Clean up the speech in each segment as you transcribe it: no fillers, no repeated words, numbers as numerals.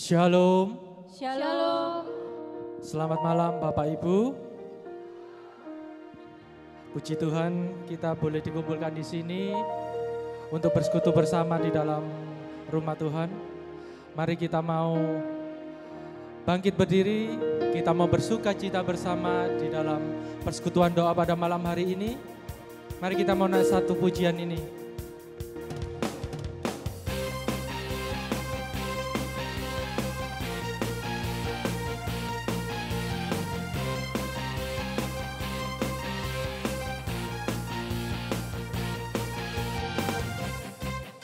Shalom. Shalom. Selamat malam Bapak Ibu. Puji Tuhan kita boleh dikumpulkan di sini untuk bersekutu bersama di dalam rumah Tuhan. Mari kita mau bangkit berdiri, kita mau bersuka cita bersama di dalam persekutuan doa pada malam hari ini. Mari kita mau naik satu pujian ini.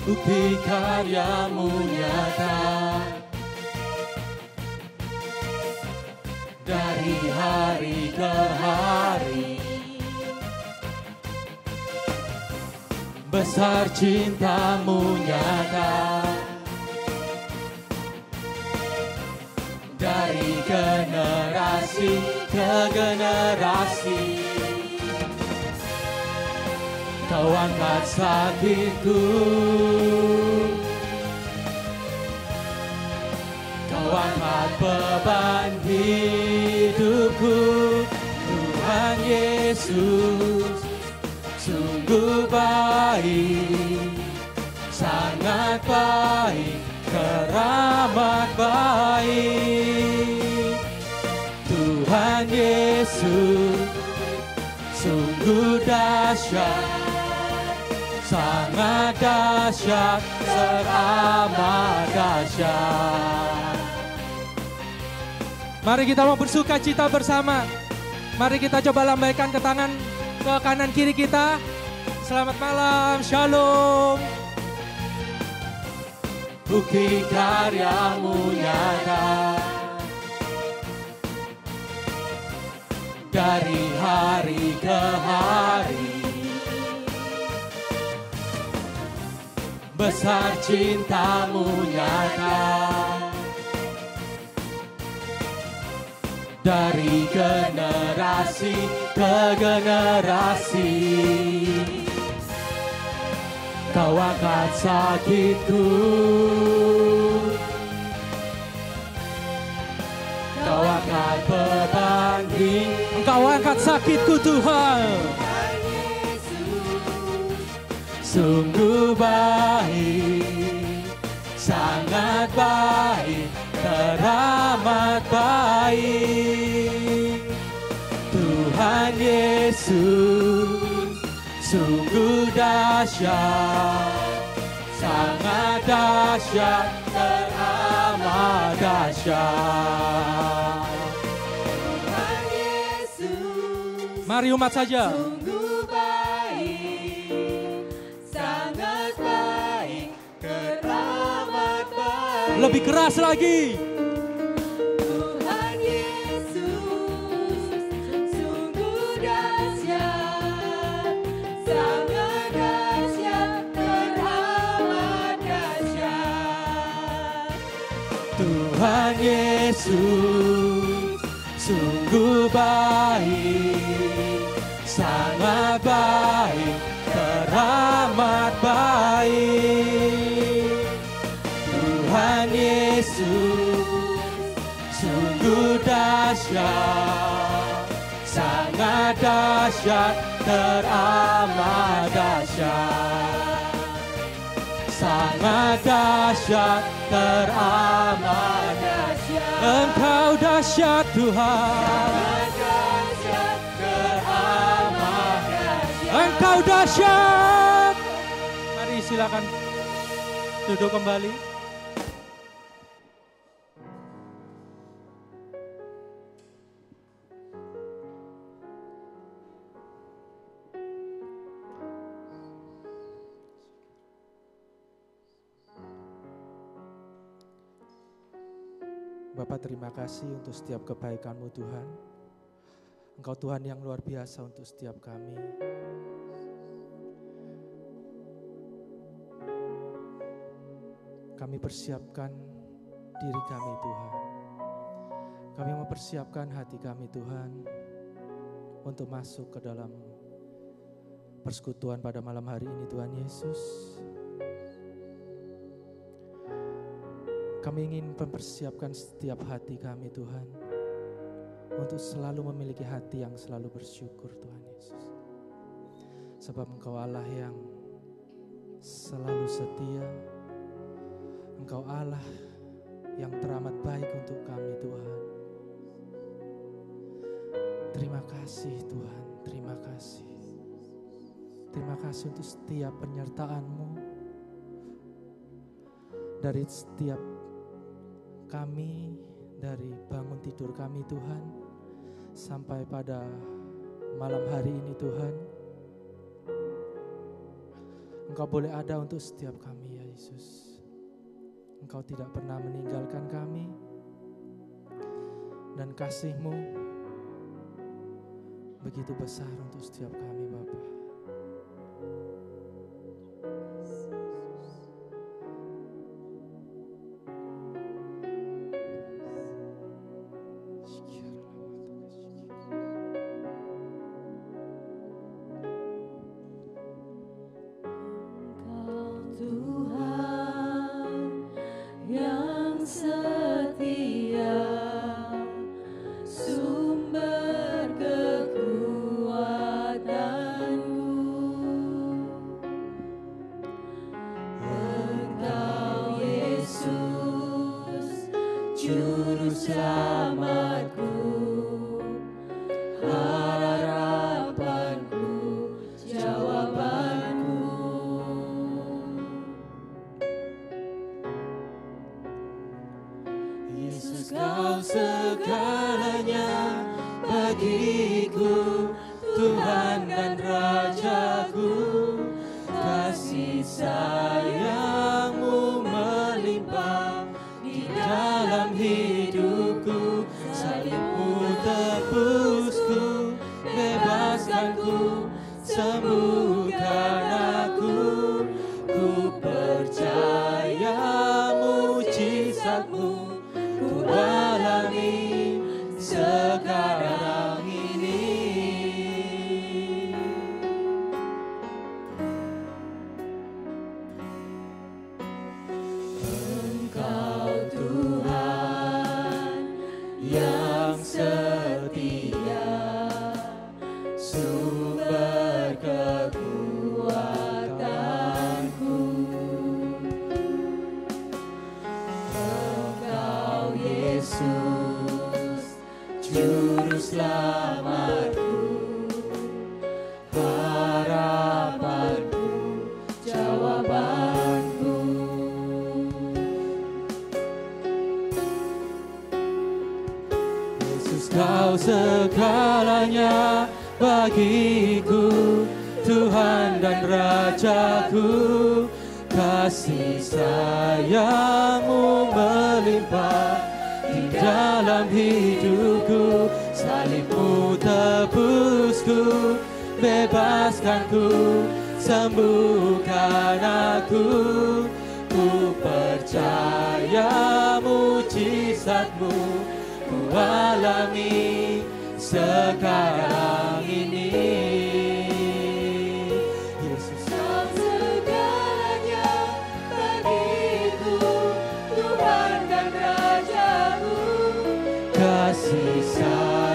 Bukti karya-Mu nyata dari hari ke hari. Besar cinta-Mu nyata dari generasi ke generasi. Kau angkat sakitku, Kau angkat beban hidupku. Tuhan Yesus sungguh baik, sangat baik, teramat baik. Tuhan Yesus sungguh dahsyat, sangat dahsyat, teramat dahsyat. Mari kita mau bersuka cita bersama. Mari kita coba lambaikan ke tangan ke kanan kiri kita. Selamat malam, shalom. Bukti karya-Mu nyata dari hari ke hari. Besar cinta-Mu nyata dari generasi ke generasi. Kau angkat sakitku, Kau angkat beban hidupku. Engkau angkat sakitku Tuhan. Sungguh baik, sangat baik, teramat baik. Tuhan Yesus sungguh dahsyat, sangat dahsyat, teramat dahsyat. Tuhan Yesus, mari umat saja. Sungguh baik, sangat baik, teramat baik. Lebih keras lagi. Tuhan Yesus sungguh dahsyat, sangat dahsyat, teramat dahsyat. Tuhan Yesus sungguh baik, sangat baik, teramat baik. Tuhan Yesus sungguh dahsyat, sangat dahsyat, teramat dahsyat. Sangat dahsyat, teramat dahsyat. Engkau dahsyat Tuhan. Sangat dahsyat, teramat dahsyat. Engkau dahsyat. Mari silakan duduk kembali. Bapak, terima kasih untuk setiap kebaikan-Mu Tuhan. Engkau Tuhan yang luar biasa untuk setiap kami. Kami persiapkan diri kami Tuhan. Kami mempersiapkan hati kami Tuhan untuk masuk ke dalam persekutuan pada malam hari ini Tuhan Yesus. Kami ingin mempersiapkan setiap hati kami Tuhan, untuk selalu memiliki hati yang selalu bersyukur Tuhan Yesus. Sebab Engkau Allah yang selalu setia, Engkau Allah yang teramat baik untuk kami Tuhan. Terima kasih Tuhan, terima kasih. Terima kasih untuk setiap penyertaan-Mu dari setiap kami, dari bangun tidur kami Tuhan, sampai pada malam hari ini Tuhan. Engkau boleh ada untuk setiap kami ya Yesus. Engkau tidak pernah meninggalkan kami, dan kasih-Mu begitu besar untuk setiap kami Bapa. Kau segalanya bagiku, Tuhan dan Rajaku. Kasih sayang-Mu melimpah di dalam hidupku. Salib-Mu tebusku, bebaskanku, sembuhkan aku. Ku percaya mujizat-Mu ku alami sekarang ini. Yesus, Kau segalanya bagiku, Tuhan dan Rajaku. kasih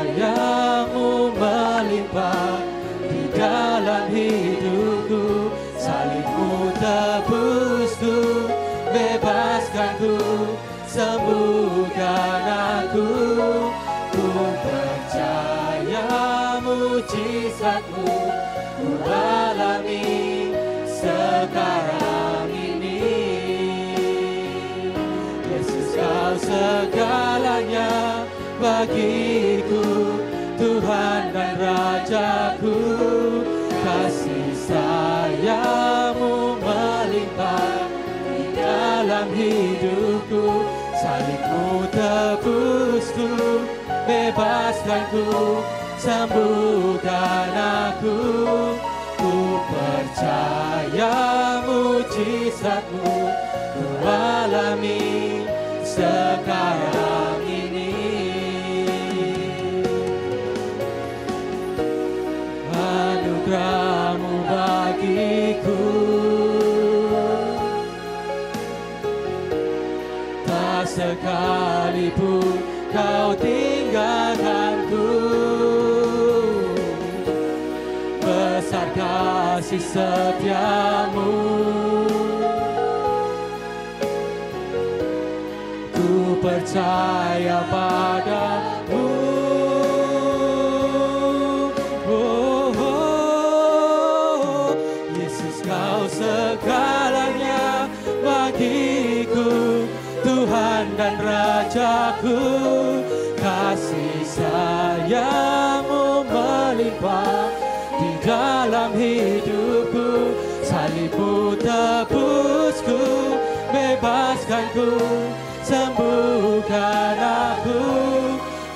sayang-Mu melimpah di dalam hidupku. Salib-Mu tebusku, bebaskanku, sembuhkan aku. Ku percaya mujizat-Mu ku alami sekarang ini. Yesus, Kau segalanya bagiku, Tuhan dan Rajaku. Kasih sayang-Mu melimpah di dalam hidupku. Salib-Mu tebusku, bebaskanku, sembuhkan aku. Ku percaya mujizat-Mu ku alami sekarang ini. Anugerah-Mu bagiku tak sekalipun kau tinggalkanku. Besar kasih setiamu, ku percaya padamu. Oh, oh, Yesus kau segalanya bagiku, Tuhan dan Rajaku. Kasih sayang-Mu melimpah di dalam hidupku. Salib-Mu tebusku, bebaskanku, sembuhkan aku.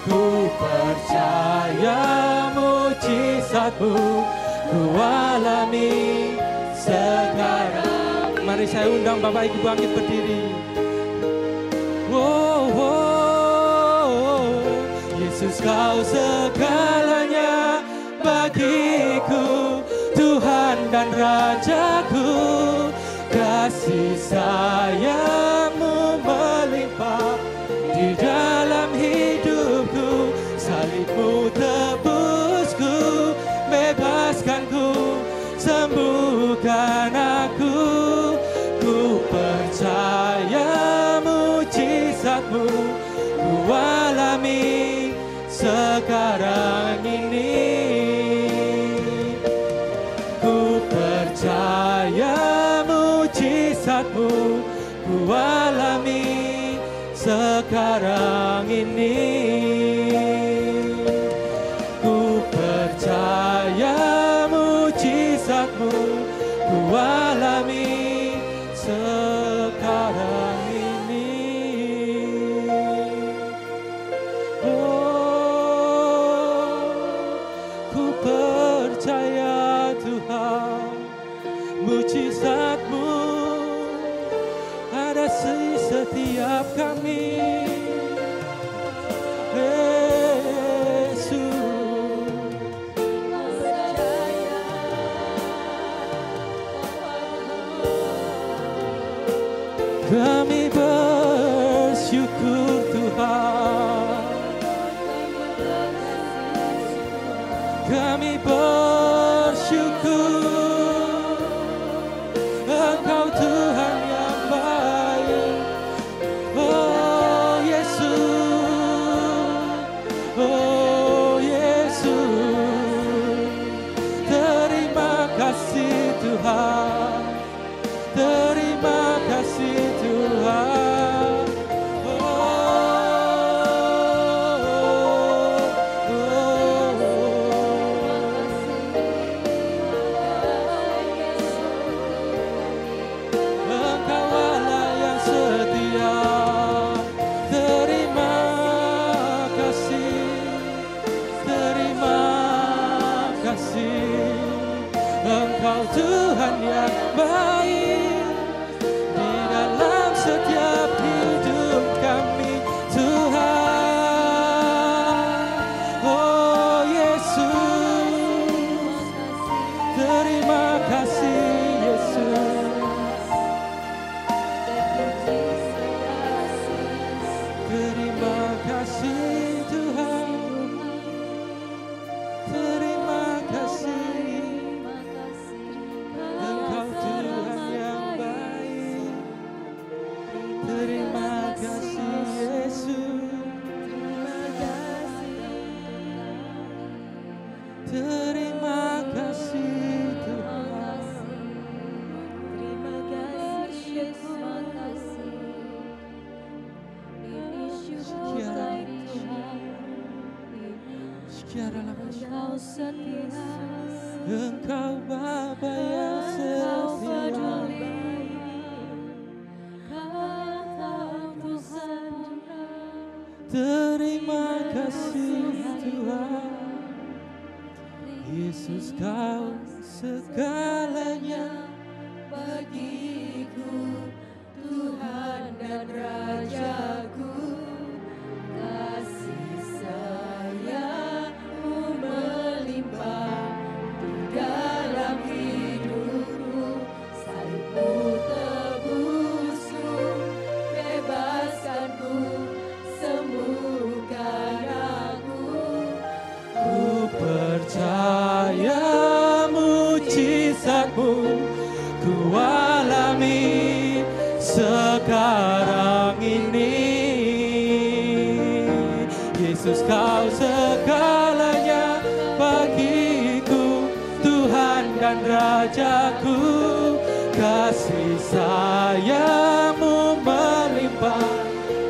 Ku percaya mujizat-Mu, ku alami sekarang. Mari saya undang Bapak Ibu bangkit berdiri. Oh, oh, Yesus kau segalanya bagiku, Tuhan dan Rajaku. Kasih sayang-Mu melimpah di dalam hidupku. Salib-Mu tebusku, bebaskanku, sembuhkan aku. Ku percaya mujizat-Mu, ku alami sekarang ini. Ku percaya mujizat-Mu, ku alami sekarang ini. Ku percaya mujizat-Mu, ku alami sekarang ini. Oh, ku percaya Tuhan, mujizat-Mu ada di setiap kami. Yesus, kami bersyukur Tuhan, kami bersyukur Engkau Tuhan yang baik. Oh Yesus, oh Yesus, terima kasih Tuhan, terima kasih Tuhan. Oh, oh, Engkau Allah yang setia. Terima kasih, terima kasih. Engkau Tuhan yang baik di dalam setiap hidup kami, Tuhan. Oh Yesus, terima kasih Yesus, terima kasih Tuhan, terima kasih. Engkau Tuhan yang baik. Terima kasih Yesus, terima kasih Tuhan. Engkau setia, Engkau Bapa yang setia. Terima kasih Tuhan. Yesus kau segalanya bagiku, Tuhan dan Rajaku. Kasih sayang-Mu melimpah di dalam hidupku. Salib-Mu tebusku, bebaskanku, dan Rajaku, kasih sayang-Mu melimpah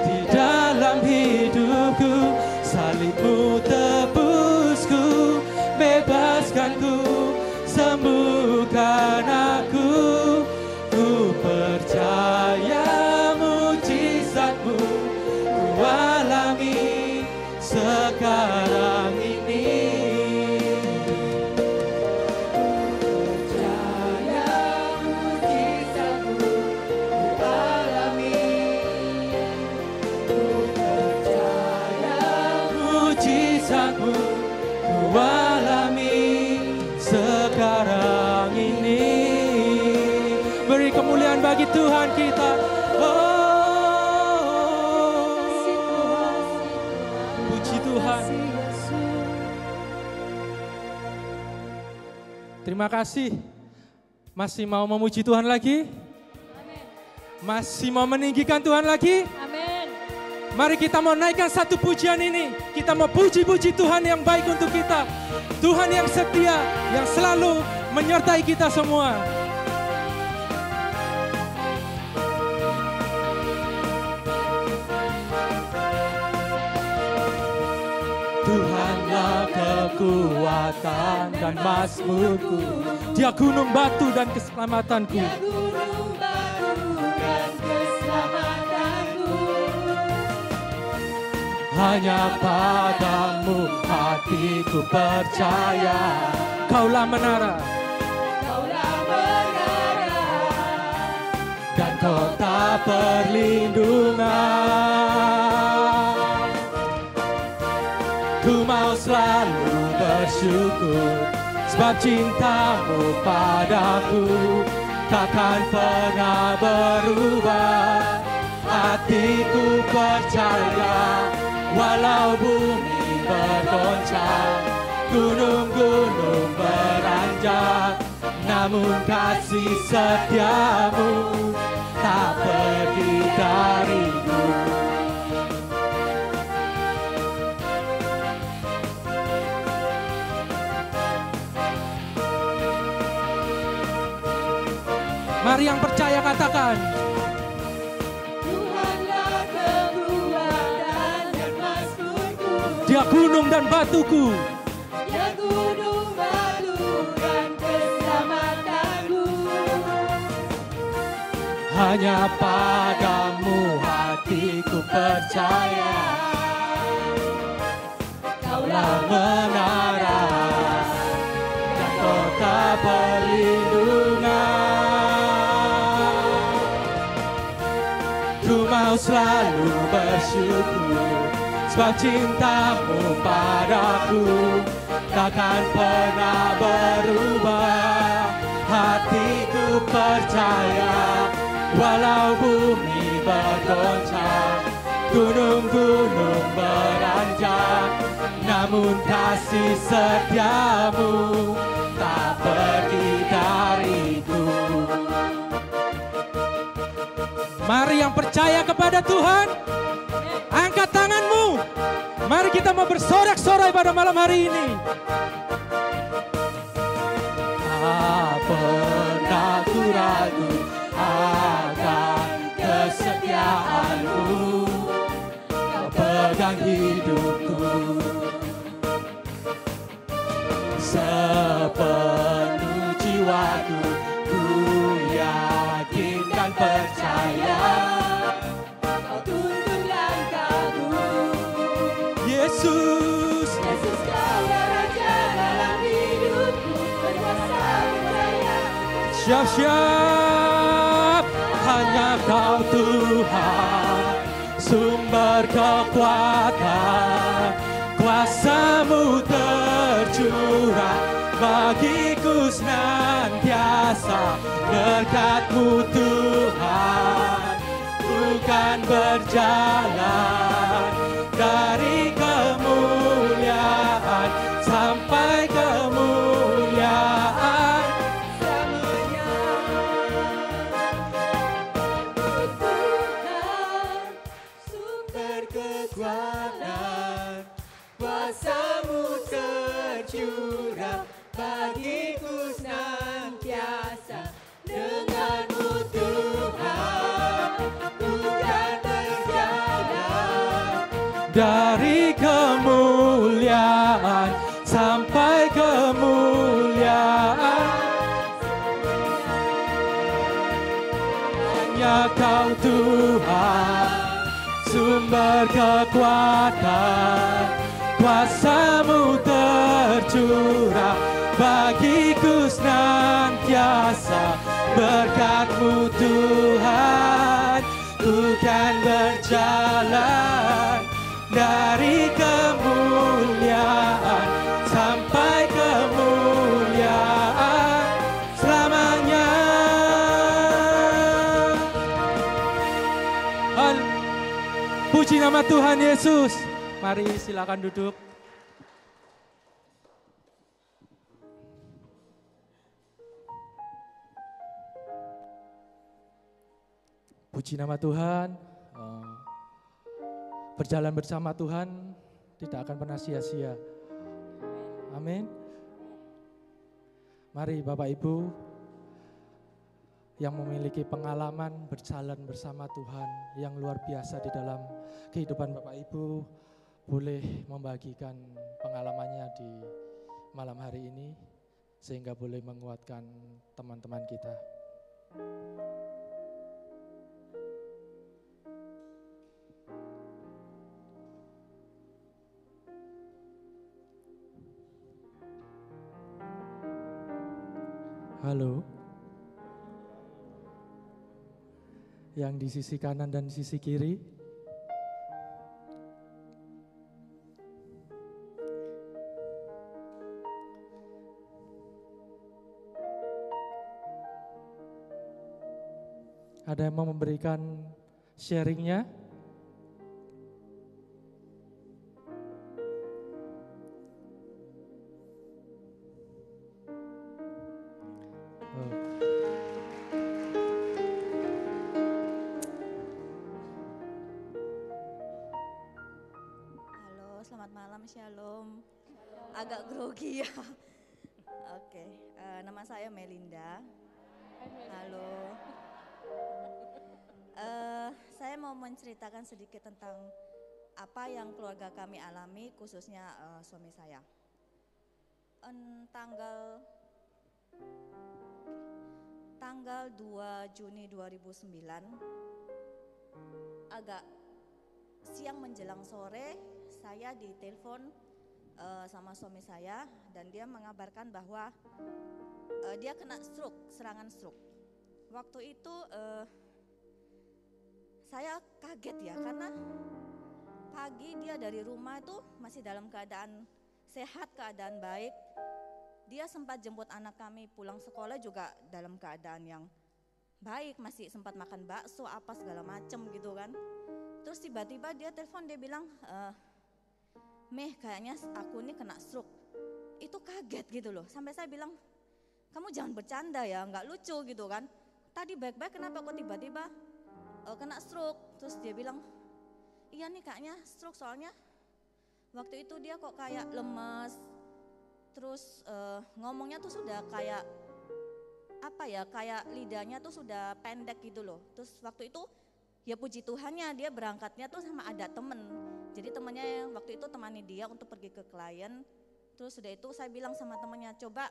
di dalam hidupku. Salib-Mu tebusku, bebaskanku, sembuhkan aku. Ku percaya mujizat-Mu ku alami sekarang ini. Mujizat-Mu ku alami sekarang ini. Beri kemuliaan bagi Tuhan kita. Oh, puji Tuhan. Terima kasih. Masih mau memuji Tuhan lagi? Masih mau meninggikan Tuhan lagi? Mari kita mau naikkan satu pujian ini. Kita mau puji-puji Tuhan yang baik untuk kita. Tuhan yang setia, yang selalu menyertai kita semua. Tuhanlah kekuatan dan mazmurku. Dia gunung batu dan keselamatanku. Dia gunung batu dan keselamatanku. Hanya padamu hatiku percaya. Kaulah menara, Kaulah menara dan kota perlindungan. Ku mau selalu bersyukur, sebab cinta-Mu padaku takkan pernah berubah. Hatiku percaya, walau bumi bergoncang, gunung-gunung beranjak, namun kasih setia-Mu tak pergi dariku. Mari yang percaya katakan, Tuhanlah kekuatan dan mazmurku. Dia gunung dan batuku. Dia gunung batu dan keselamatanku. Hanya padamu hatiku percaya. Kaulah menara dan kota perlindungan. Ku mau selalu bersyukur, sebab cinta-Mu padaku takkan pernah berubah. Hatiku percaya, walau bumi bergoncang, gunung-gunung beranjak, namun kasih setia-Mu tak pergi dariku. Mari yang percaya kepada Tuhan, angkat tanganmu. Mari kita mau bersorak-sorai pada malam hari ini. Tak pernah ku ragu akan kesetiaan-Mu. Kau pegang hidupku sepenuh jiwaku. Ku yakin dan percaya, Kau tuntun langkahku. Yesus. Yesus, Kaulah Raja dalam hidupku. Berkuasa percaya. Siap-siap, hanya Kau Tuhan, sumber kekuatan. Kuasa-Mu tercurah bagiku senantiasa. Berkat-Mu Tuhan, bukan berjalan dari kemuliaan sampai kemuliaan Selamanya. Tuhan, sumber kekuatan, kuasa-Mu tercurah bagiku senantiasa. berkekuatan, kuasa-Mu tercurah bagiku senantiasa. Berkat-Mu Tuhan, ku kan berjalan dari kemuliaan sampai kemuliaan selamanya. Puji nama Tuhan Yesus. Mari silakan duduk. Puji nama Tuhan. Berjalan bersama Tuhan tidak akan pernah sia-sia. Amin. Mari Bapak Ibu yang memiliki pengalaman berjalan bersama Tuhan yang luar biasa di dalam kehidupan Bapak Ibu, boleh membagikan pengalamannya di malam hari ini sehingga boleh menguatkan teman-teman kita. Halo. Yang di sisi kanan dan sisi kiri. Ada yang mau memberikan sharingnya? Selamat malam, Shalom. Agak grogi ya. Oke, nama saya Melinda. Halo. Saya mau menceritakan sedikit tentang apa yang keluarga kami alami, khususnya suami saya. Tanggal 2 Juni 2009, agak siang menjelang sore, saya ditelepon sama suami saya dan dia mengabarkan bahwa dia kena serangan stroke. Waktu itu saya kaget ya, karena pagi dia dari rumah itu masih dalam keadaan sehat, keadaan baik. Dia sempat jemput anak kami pulang sekolah juga dalam keadaan yang baik, masih sempat makan bakso apa segala macem gitu kan. Terus tiba-tiba dia telepon, dia bilang, Meh, kayaknya aku ini kena stroke. Itu kaget gitu loh, sampai saya bilang, kamu jangan bercanda ya, nggak lucu gitu kan. Tadi baik-baik, kenapa kok tiba-tiba kena stroke? Terus dia bilang, iya nih kayaknya stroke, soalnya waktu itu dia kok kayak lemes. Terus ngomongnya tuh sudah kayak apa ya, kayak lidahnya tuh sudah pendek gitu loh. Terus waktu itu ya puji Tuhannya dia berangkatnya tuh sama ada temen. Jadi temennya yang waktu itu temani dia untuk pergi ke klien. Terus sudah itu saya bilang sama temennya, coba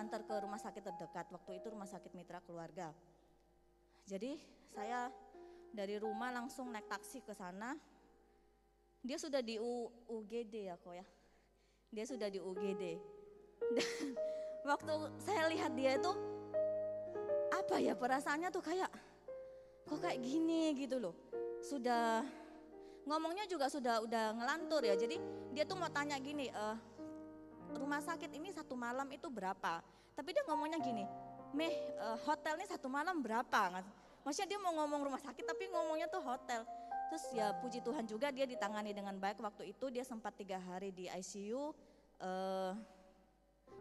antar ke rumah sakit terdekat. Waktu itu rumah sakit Mitra Keluarga. Jadi saya dari rumah langsung naik taksi ke sana. Dia sudah di UGD ya kok ya. Dia sudah di UGD. Dan waktu saya lihat dia itu, apa ya, perasaannya tuh kayak, kok kayak gini gitu loh. Sudah, ngomongnya juga sudah udah ngelantur ya. Jadi dia tuh mau tanya gini, rumah sakit ini satu malam itu berapa? Tapi dia ngomongnya gini, Meh, hotel ini satu malam berapa? Maksudnya dia mau ngomong rumah sakit tapi ngomongnya tuh hotel. Terus ya puji Tuhan juga dia ditangani dengan baik. Waktu itu dia sempat 3 hari di ICU,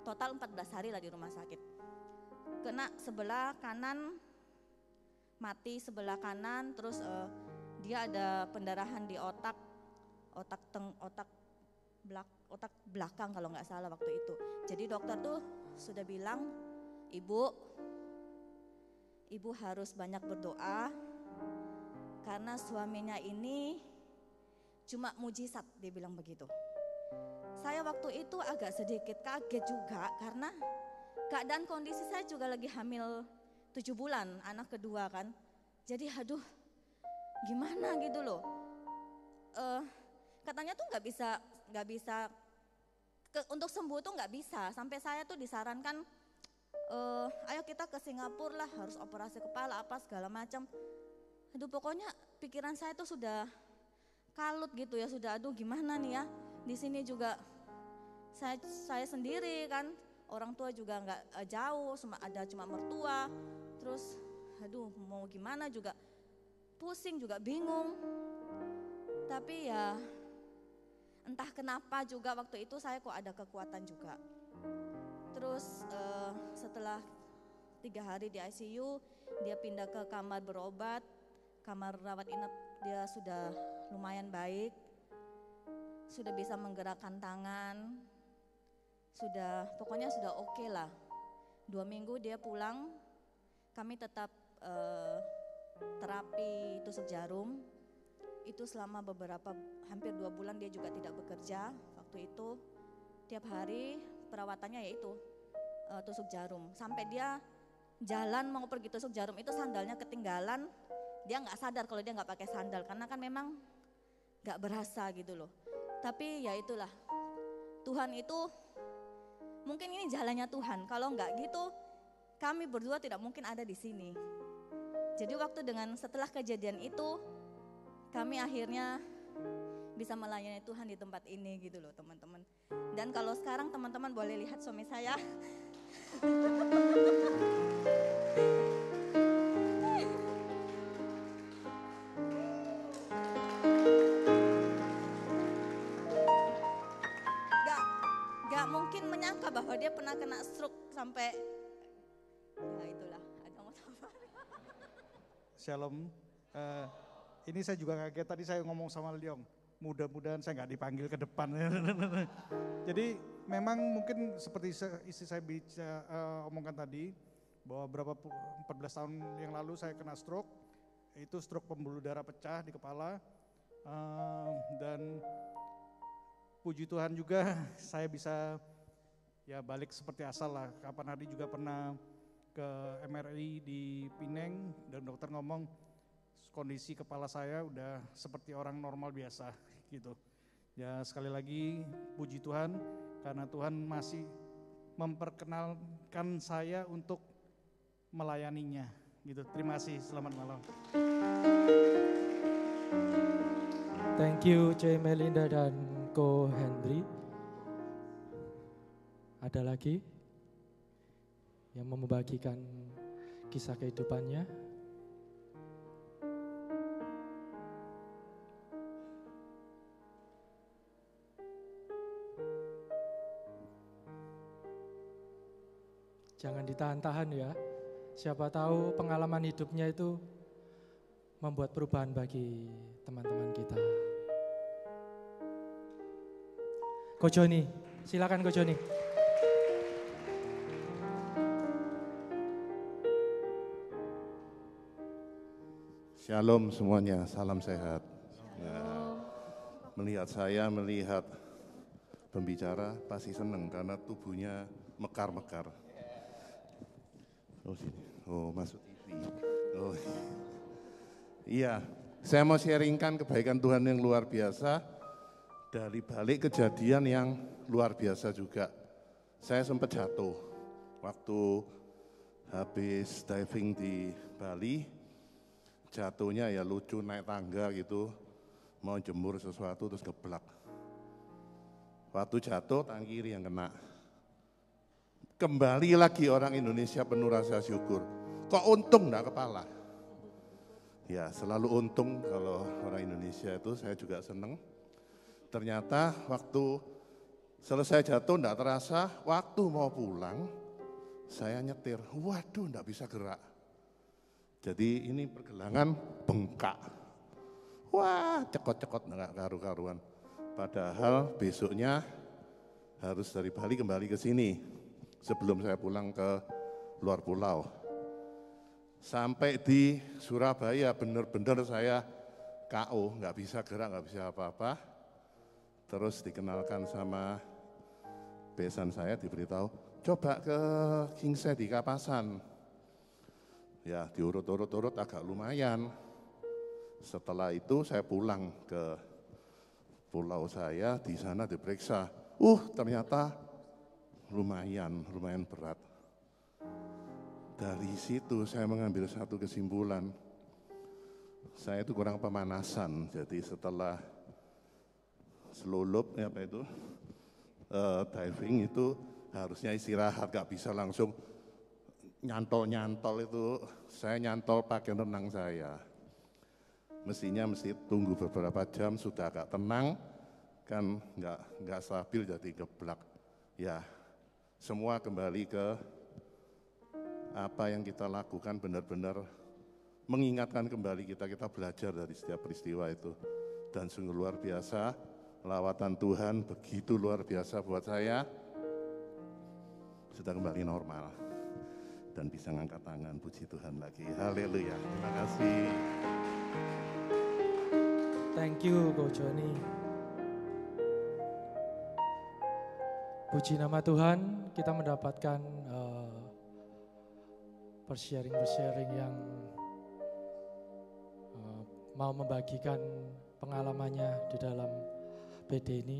total 14 hari lah di rumah sakit. Kena sebelah kanan, mati sebelah kanan, terus dia ada pendarahan di otak belakang kalau nggak salah waktu itu. Jadi dokter tuh sudah bilang, ibu harus banyak berdoa karena suaminya ini cuma mujizat, dia bilang begitu. Saya waktu itu agak sedikit kaget juga karena keadaan kondisi saya juga lagi hamil 7 bulan, anak kedua kan. Jadi aduh gimana gitu loh. katanya tuh nggak bisa untuk sembuh tuh nggak bisa. Sampai saya tuh disarankan, ayo kita ke Singapura lah, harus operasi kepala apa segala macam. Aduh pokoknya pikiran saya tuh sudah kalut gitu ya, sudah aduh gimana nih ya. Di sini juga saya sendiri kan, orang tua juga nggak jauh, ada cuma mertua. Terus aduh mau gimana juga, pusing juga bingung. Tapi ya entah kenapa juga waktu itu saya kok ada kekuatan juga. Terus setelah 3 hari di ICU, dia pindah ke kamar berobat, kamar rawat inap. Dia sudah lumayan baik, sudah bisa menggerakkan tangan, pokoknya sudah oke lah. 2 minggu dia pulang, kami tetap terapi tusuk jarum. Itu selama hampir 2 bulan dia juga tidak bekerja. Waktu itu tiap hari perawatannya yaitu tusuk jarum. Sampai dia jalan mau pergi tusuk jarum itu sandalnya ketinggalan. Dia nggak sadar kalau dia nggak pakai sandal karena kan memang nggak berasa gitu loh. Tapi ya itulah, Tuhan itu mungkin ini jalannya Tuhan. Kalau nggak gitu kami berdua tidak mungkin ada di sini. Jadi setelah kejadian itu kami akhirnya bisa melayani Tuhan di tempat ini gitu loh teman-teman. Dan kalau sekarang teman-teman boleh lihat suami saya. Gak mungkin menyangka bahwa dia pernah kena stroke sampai, ya itulah, ada mau tambah. Shalom. Ini saya juga kaget, tadi saya ngomong sama Liong, mudah-mudahan saya nggak dipanggil ke depan. Jadi memang mungkin seperti istri saya omongkan tadi, bahwa 14 tahun yang lalu saya kena stroke, itu stroke pembuluh darah pecah di kepala, dan puji Tuhan juga saya bisa ya balik seperti asal lah. Kapan hari juga pernah ke MRI di Pineng dan dokter ngomong, kondisi kepala saya udah seperti orang normal biasa gitu. Ya sekali lagi puji Tuhan karena Tuhan masih memperkenalkan saya untuk melayaninya gitu. Terima kasih, selamat malam. Thank you C. Melinda dan Ko Henry. Ada lagi yang mau membagikan kisah kehidupannya? Jangan ditahan-tahan ya. Siapa tahu pengalaman hidupnya itu membuat perubahan bagi teman-teman kita. Ko Joni, silakan Ko Joni. Shalom semuanya, salam sehat. Nah, melihat pembicara pasti senang karena tubuhnya mekar-mekar. Oh sini, oh masuk TV. Oh iya, saya mau sharingkan kebaikan Tuhan yang luar biasa dari balik kejadian yang luar biasa juga. Saya sempat jatuh waktu habis diving di Bali. Jatuhnya ya lucu, naik tangga gitu, mau jemur sesuatu terus geblak. Waktu jatuh tangan kiri yang kena. Kembali lagi orang Indonesia penuh rasa syukur. Kok untung enggak kepala? Ya selalu untung kalau orang Indonesia itu, saya juga seneng. Ternyata waktu selesai jatuh enggak terasa, waktu mau pulang saya nyetir, waduh enggak bisa gerak. Jadi ini pergelangan bengkak. Wah cekot-cekot enggak karu-karuan. Padahal besoknya harus dari Bali kembali ke sini. Sebelum saya pulang ke luar pulau. Sampai di Surabaya benar-benar saya KO, nggak bisa gerak, nggak bisa apa-apa. Terus dikenalkan sama besan saya, diberitahu, coba ke Kingside di Kapasan. Ya diurut-urut agak lumayan. Setelah itu saya pulang ke pulau saya, di sana diperiksa. Ternyata lumayan berat. Dari situ saya mengambil satu kesimpulan. Saya itu kurang pemanasan, jadi setelah slow loop, diving itu harusnya istirahat, gak bisa langsung nyantol itu. Saya nyantol pakai renang saya. Mestinya mesti tunggu beberapa jam, sudah agak tenang, kan nggak stabil jadi geblak. Ya, semua kembali ke apa yang kita lakukan, benar-benar mengingatkan kembali kita belajar dari setiap peristiwa itu. Dan sungguh luar biasa, lawatan Tuhan begitu luar biasa buat saya. Sudah kembali normal dan bisa ngangkat tangan, puji Tuhan lagi. Haleluya, terima kasih. Thank you Ko Joni. Puji nama Tuhan, kita mendapatkan persharing yang mau membagikan pengalamannya di dalam PD ini.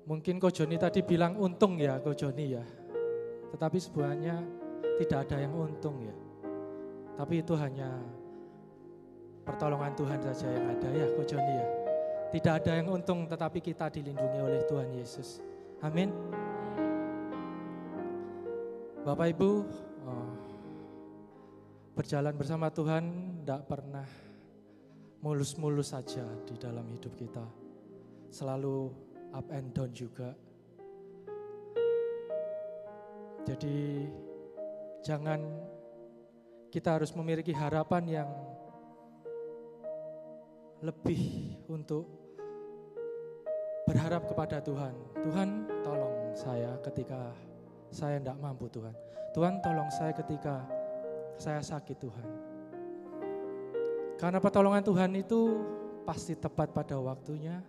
Mungkin Ko Joni tadi bilang untung ya Ko Joni ya, tetapi sebenarnya tidak ada yang untung ya. Tapi itu hanya pertolongan Tuhan saja yang ada ya Ko Joni ya. Tidak ada yang untung, tetapi kita dilindungi oleh Tuhan Yesus. Amin. Bapak Ibu, berjalan bersama Tuhan tidak pernah mulus-mulus saja di dalam hidup kita. Selalu up and down juga. Jadi jangan kita harus memiliki harapan yang lebih untuk berharap kepada Tuhan. Tuhan tolong saya ketika saya tidak mampu Tuhan. Tuhan tolong saya ketika saya sakit Tuhan. Karena pertolongan Tuhan itu pasti tepat pada waktunya.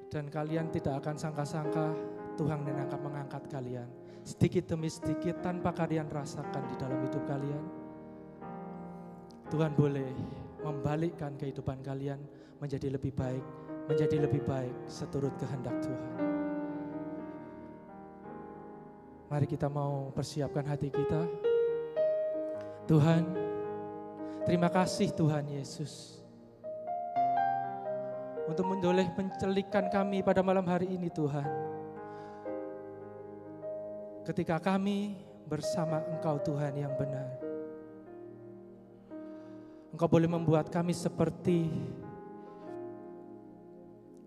Dan kalian tidak akan sangka-sangka Tuhan akan mengangkat kalian. Sedikit demi sedikit tanpa kalian rasakan di dalam hidup kalian. Tuhan boleh membalikkan kehidupan kalian menjadi lebih baik seturut kehendak Tuhan. Mari kita mau persiapkan hati kita. Tuhan, terima kasih Tuhan Yesus untuk boleh mencelikkan kami pada malam hari ini Tuhan. Ketika kami bersama Engkau Tuhan yang benar. Engkau boleh membuat kami seperti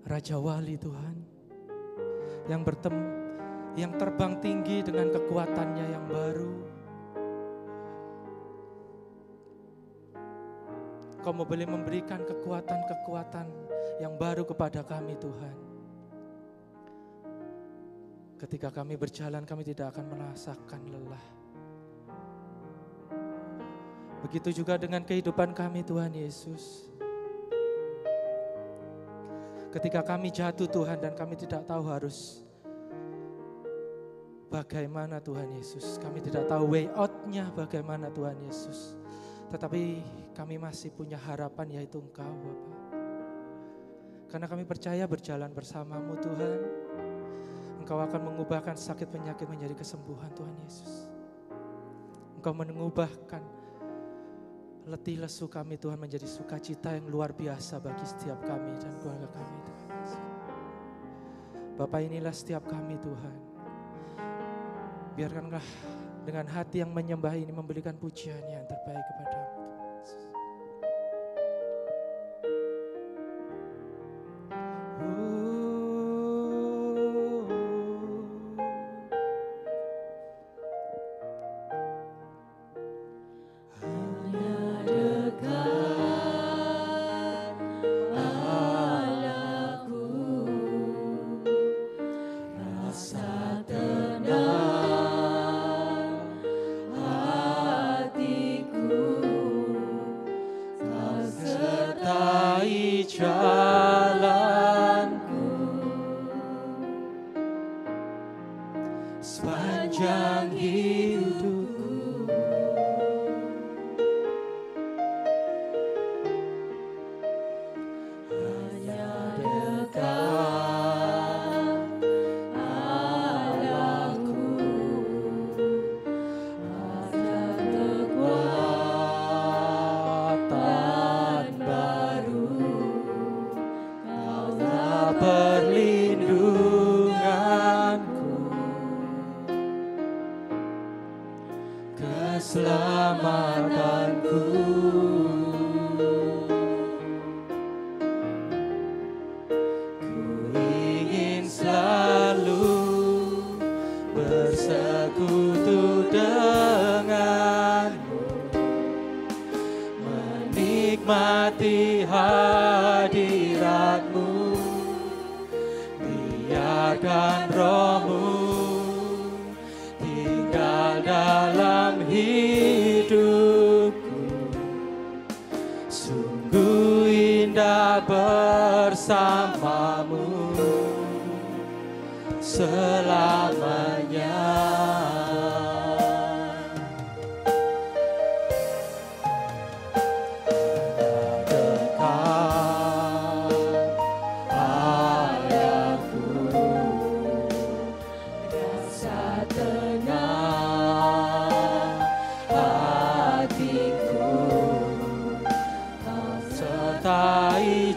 Raja Wali Tuhan. Yang terbang tinggi dengan kekuatannya yang baru. Engkau boleh memberikan kekuatan-kekuatan yang baru kepada kami Tuhan. Ketika kami berjalan kami tidak akan merasakan lelah. Begitu juga dengan kehidupan kami Tuhan Yesus. Ketika kami jatuh Tuhan dan kami tidak tahu harus bagaimana Tuhan Yesus. Kami tidak tahu way out-nya bagaimana Tuhan Yesus. Tetapi kami masih punya harapan yaitu Engkau Bapa. Karena kami percaya berjalan bersamamu Tuhan. Engkau akan mengubahkan sakit penyakit menjadi kesembuhan Tuhan Yesus. Engkau mengubahkan letih lesu kami Tuhan menjadi sukacita yang luar biasa bagi setiap kami dan keluarga kami Tuhan Yesus. Bapak inilah setiap kami Tuhan. Biarkanlah dengan hati yang menyembah ini memberikan pujian yang terbaik kepada-Mu Tuhan Yesus. keselamatanku. Ku ingin selalu bersekutu denganmu, menikmati hadiratmu, biarkan rohmu tinggal dalam hidupku. Sungguh indah bersamamu selamanya.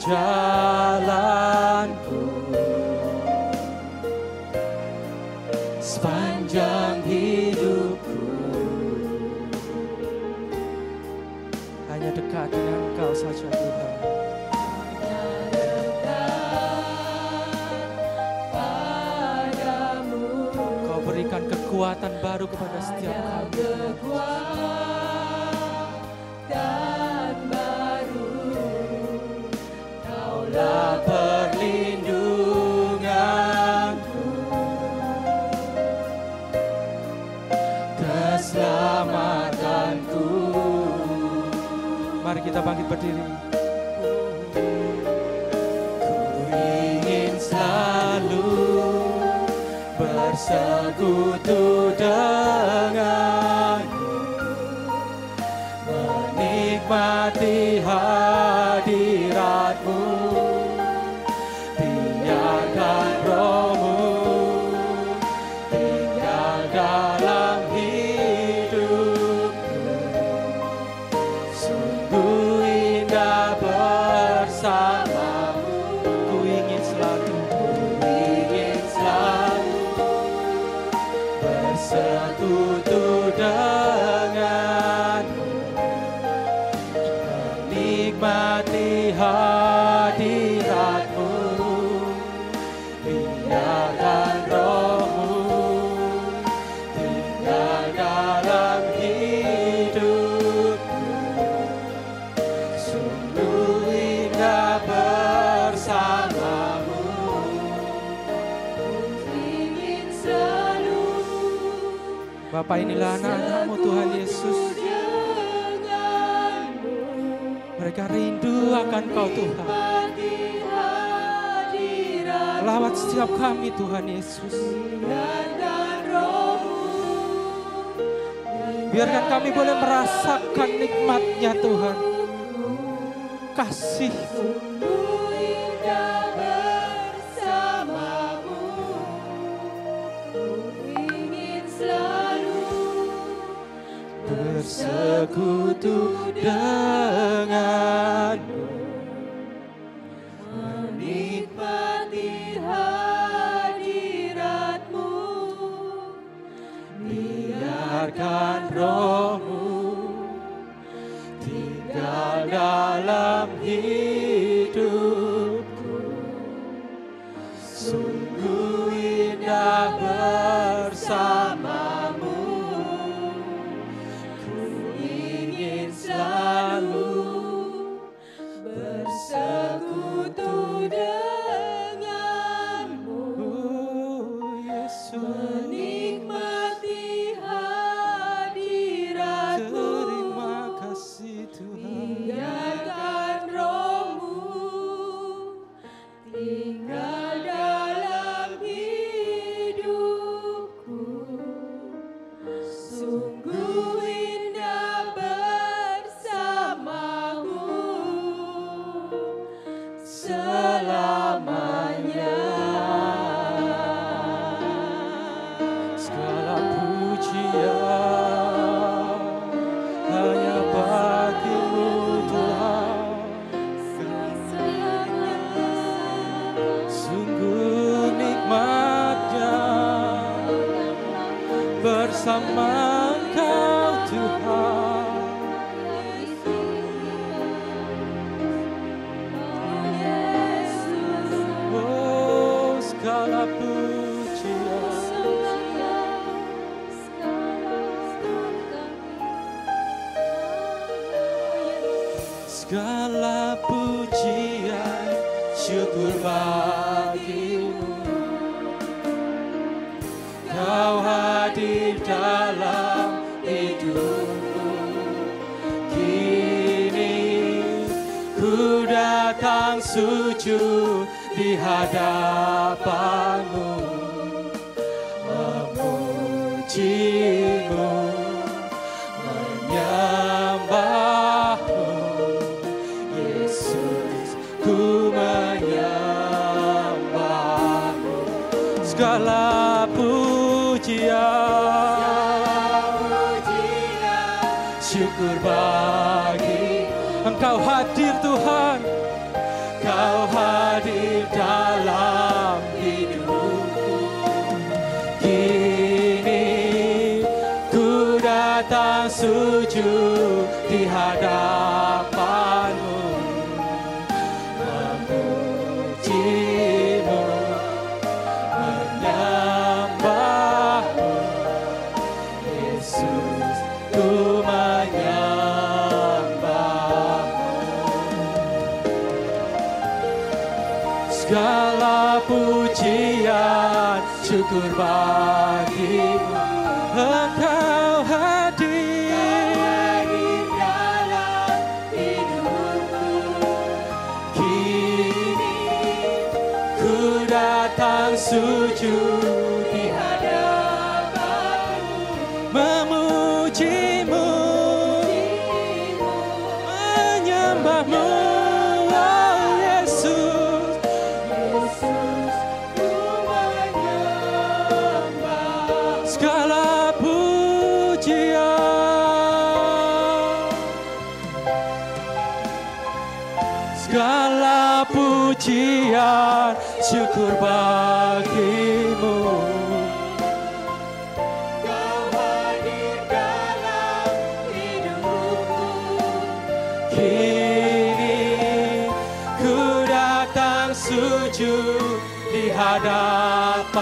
Jalanku sepanjang hidupku, hanya dekat dengan Engkau saja Tuhan. Hanya dekat padamu, Kau berikan kekuatan baru kepada setiap kami. Perlindunganku, keselamatanku. Mari kita bangkit berdiri. Ku ingin selalu bersekutu denganmu, menikmati hadiratmu, biarkan rohmu tinggal dalam hidupku. Sungguh indah bersamamu. Ku ingin selalu bersekutu denganmu, menikmati hadiratmu, biarkan rohmu tinggal dalam hidupku. Sungguh indah bersamamu. Ingin selalu Bapa, inilah anak-anak-Mu Tuhan Yesus. Mereka rindu akan Kau Tuhan. Lawat setiap kami Tuhan Yesus. Biarkan kami boleh merasakan nikmatnya Tuhan, kasih-Mu. Bersekutu denganmu, menikmati hadiratmu, biarkan rohmu tinggal dalam hidupku. Sungguh indah bersamamu. Selalu bersekutu denganmu, Yesus, menikmati hadiratmu. Terima kasih Tuhan. Biarkan rohmu tinggal dalam hidupku. Sungguh indah selamanya. Segala pujian hanya bagi-Mu Tuhan. Sungguh nikmatnya bersama Engkau Tuhan. Oh, segala pujian, segala pujian, syukur bagimu. Kau hadir dalam hidupku. Kini ku datang sujud di hadapanmu, memujimu, menyembahmu. Yesus, ku menyembahmu. Segala syukur bagi Engkau hadir Tuhan. Kau hadir dalam hidupku. Kini ku datang sujud di hadapanmu, memujimu, menyembahmu. Yesus, ku menyembahmu. Segala pujian, syukur bagimu. Engkau hadir dalam hidupku. Kini ku datang sujud di hadapanmu, memujimu, menyembahmu. Oh Yesus, Yesus, ku menyembah. Segala pujian, segala pujian, syukur bagimu. Kau hadir dalam hidupku. Kini ku datang sujud di hadapanmu,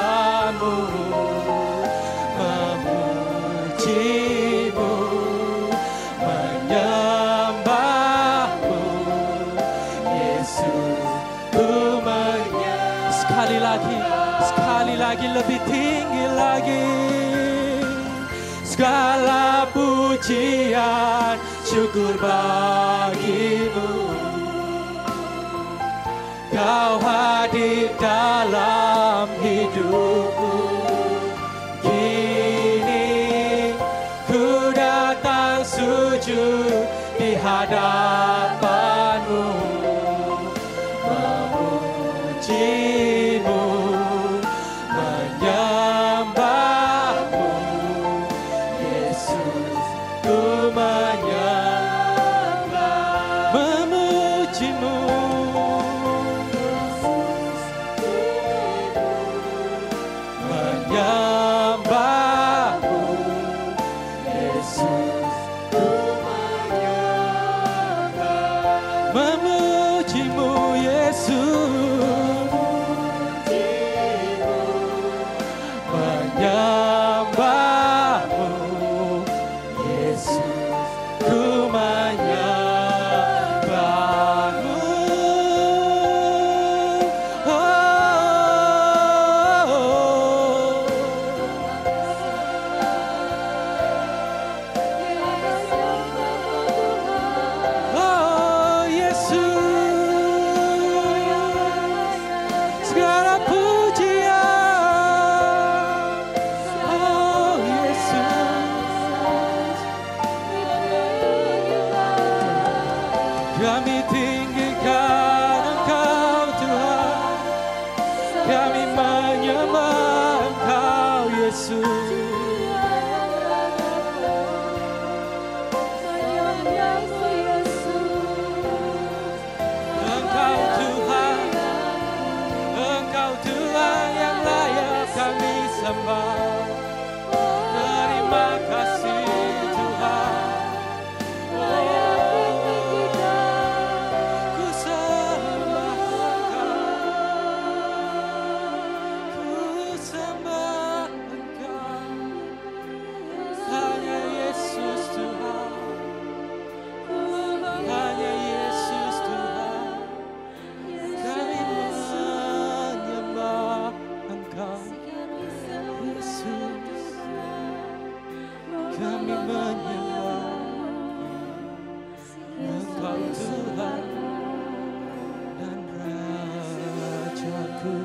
memujimu, menyembahmu. Yesus, ku menyembah. Sekali lagi lebih tinggi lagi. Segala pujian, syukur bagimu. Kau hadir dalam hidupku. Kini ku datang sujud di hadapanmu, memujimu, menyembahmu. Yesus, ku menyembah, memujimu. Menyembahmu, Yesus, ku menyembah. kami menyembah Engkau Tuhan dan Rajaku.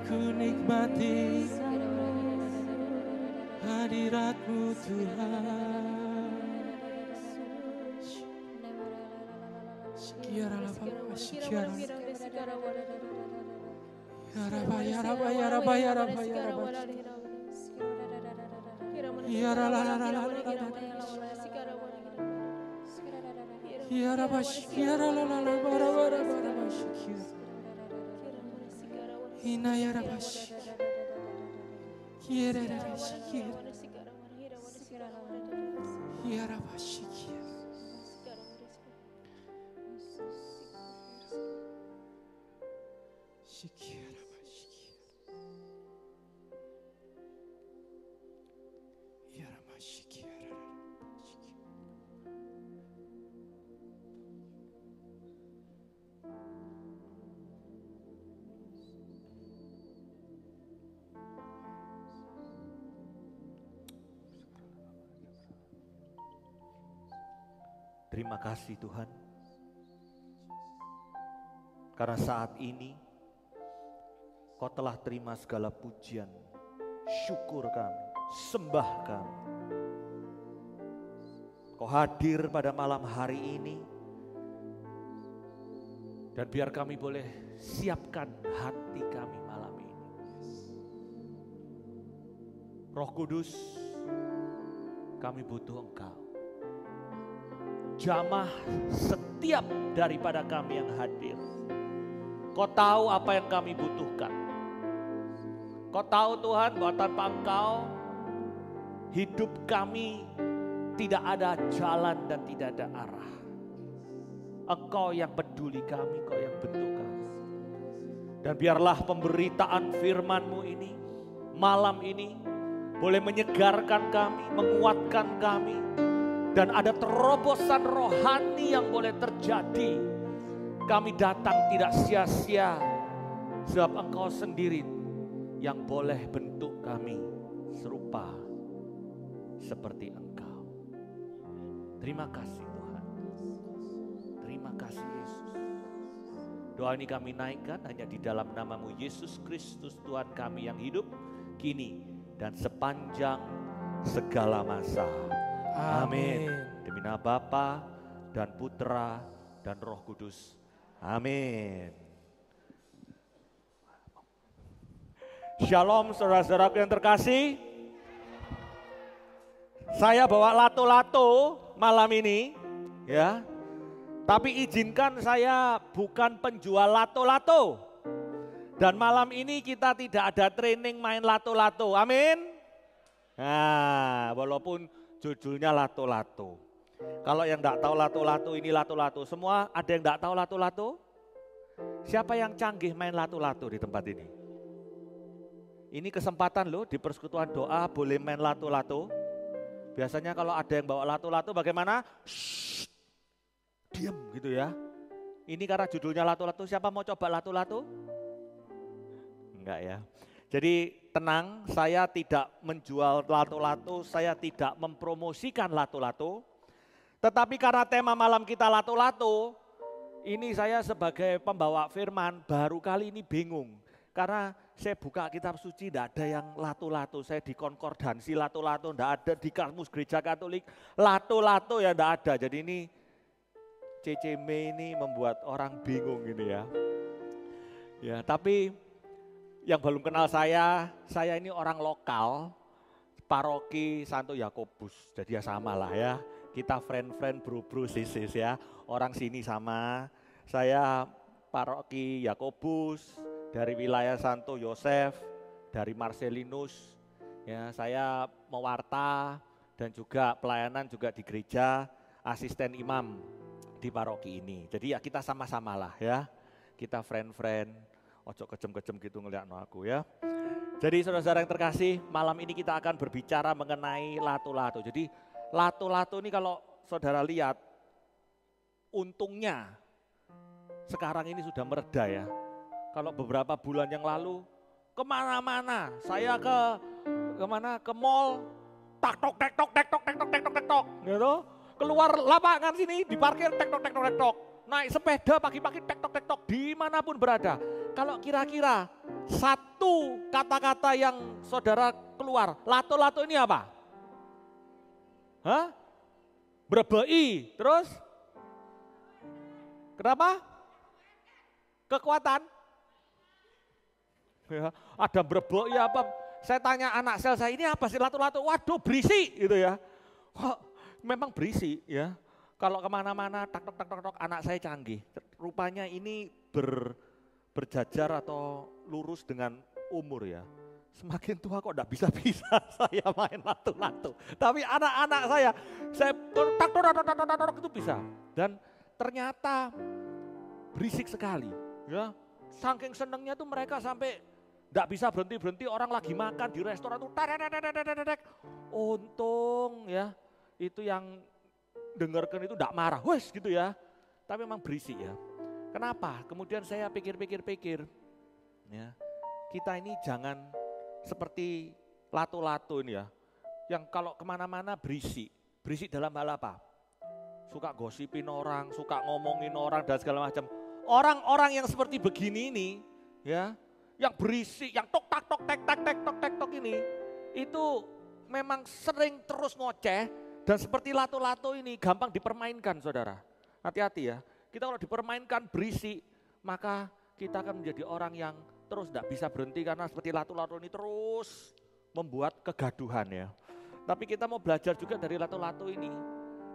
Ku nikmati hadirat-Mu Tuhan. Terima kasih Tuhan, karena saat ini Kau telah terima segala pujian, syukur kami, sembah kami. Kau hadir pada malam hari ini, dan biar kami boleh siapkan hati kami malam ini. Roh Kudus, kami butuh Engkau. Jamah setiap daripada kami yang hadir. Kau tahu apa yang kami butuhkan. Kau tahu Tuhan bahwa tanpa Engkau hidup kami tidak ada jalan dan tidak ada arah. Engkau yang peduli kami, Engkau yang bentuk kami. Dan biarlah pemberitaan firman-Mu ini malam ini boleh menyegarkan kami, menguatkan kami. Dan ada terobosan rohani yang boleh terjadi. Kami datang tidak sia-sia, sebab Engkau sendiri yang boleh bentuk kami serupa seperti Engkau. Terima kasih Tuhan. Terima kasih Yesus. Doa ini kami naikkan hanya di dalam nama-Mu Yesus Kristus Tuhan kami yang hidup, kini dan sepanjang segala masa. Amin. Demi nama Bapa dan Putra dan Roh Kudus. Amin. Shalom saudara-saudaraku yang terkasih. Saya bawa lato-lato malam ini, ya. Tapi izinkan saya bukan penjual lato-lato. Dan malam ini kita tidak ada training main lato-lato. Amin. Nah, walaupun judulnya lato-lato. Kalau yang enggak tahu lato-lato, ini lato-lato. Semua ada yang enggak tahu lato-lato? Siapa yang canggih main lato-lato di tempat ini? Ini kesempatan loh, di persekutuan doa boleh main lato-lato. Biasanya kalau ada yang bawa lato-lato bagaimana? Shh, diam gitu ya. Ini karena judulnya lato-lato, siapa mau coba lato-lato? Enggak ya. Jadi tenang, saya tidak menjual lato-lato, saya tidak mempromosikan lato-lato. Tetapi karena tema malam kita lato-lato, ini saya sebagai pembawa firman baru kali ini bingung. Karena saya buka kitab suci, tidak ada yang lato-lato. Saya di konkordansi lato-lato, tidak ada di Kamus Gereja Katolik. Lato-lato ya tidak ada. Jadi ini CCM ini membuat orang bingung ini ya. Ya, tapi yang belum kenal saya ini orang lokal, paroki Santo Yakobus. Jadi ya sama lah ya, kita friend-friend, bro-bro, sis-sis ya. Orang sini sama, saya paroki Yakobus, dari wilayah Santo Yosef, dari Marcelinus. Ya, saya mewarta dan juga pelayanan juga di gereja. asisten imam di paroki ini. Jadi ya kita sama-sama lah ya. Kita friend-friend, ojo kejem-kejem gitu ngeliatno aku ya. Jadi saudara-saudara yang terkasih, malam ini kita akan berbicara mengenai lato-lato. Jadi lato-lato ini kalau saudara lihat, untungnya sekarang ini sudah mereda ya. Kalau beberapa bulan yang lalu, kemana-mana, saya ke mall, tak tok, gitu. Keluar lapangan sini, diparkir, tek tok. Naik sepeda pagi-pagi, tek tok, dimanapun berada. Kalau kira-kira satu kata-kata yang saudara keluar, lato-lato ini apa? Hah? Berbei, terus? Kenapa? Kekuatan? Ya, ada berbei apa? Saya tanya anak sel saya, ini apa sih lato-lato? Waduh berisik gitu ya. Memang berisik ya. Kalau kemana-mana tak tok, anak saya canggih. Rupanya ini berjajar atau lurus dengan umur ya. Semakin tua kok enggak bisa-bisa saya main lato-lato. Tapi anak-anak saya tak tok itu bisa. Dan ternyata berisik sekali ya. Saking senengnya tuh mereka sampai enggak bisa berhenti-berhenti, orang lagi makan di restoran tuh untung ya. Itu yang dengarkan itu enggak marah, wes gitu ya. Tapi memang berisik ya. Kenapa? Kemudian saya pikir-pikir ya. Kita ini jangan seperti lato-lato ini ya. Yang kalau kemana-mana berisik. Berisik dalam hal apa? Suka gosipin orang, suka ngomongin orang dan segala macam. Orang-orang yang seperti begini ini ya, yang berisik, yang tok tok ini, itu memang sering terus ngoceh. Dan seperti lato-lato ini gampang dipermainkan saudara. Hati-hati ya, kita kalau dipermainkan berisik, maka kita akan menjadi orang yang terus tidak bisa berhenti karena seperti lato-lato ini terus membuat kegaduhan ya. Tapi kita mau belajar juga dari lato-lato ini.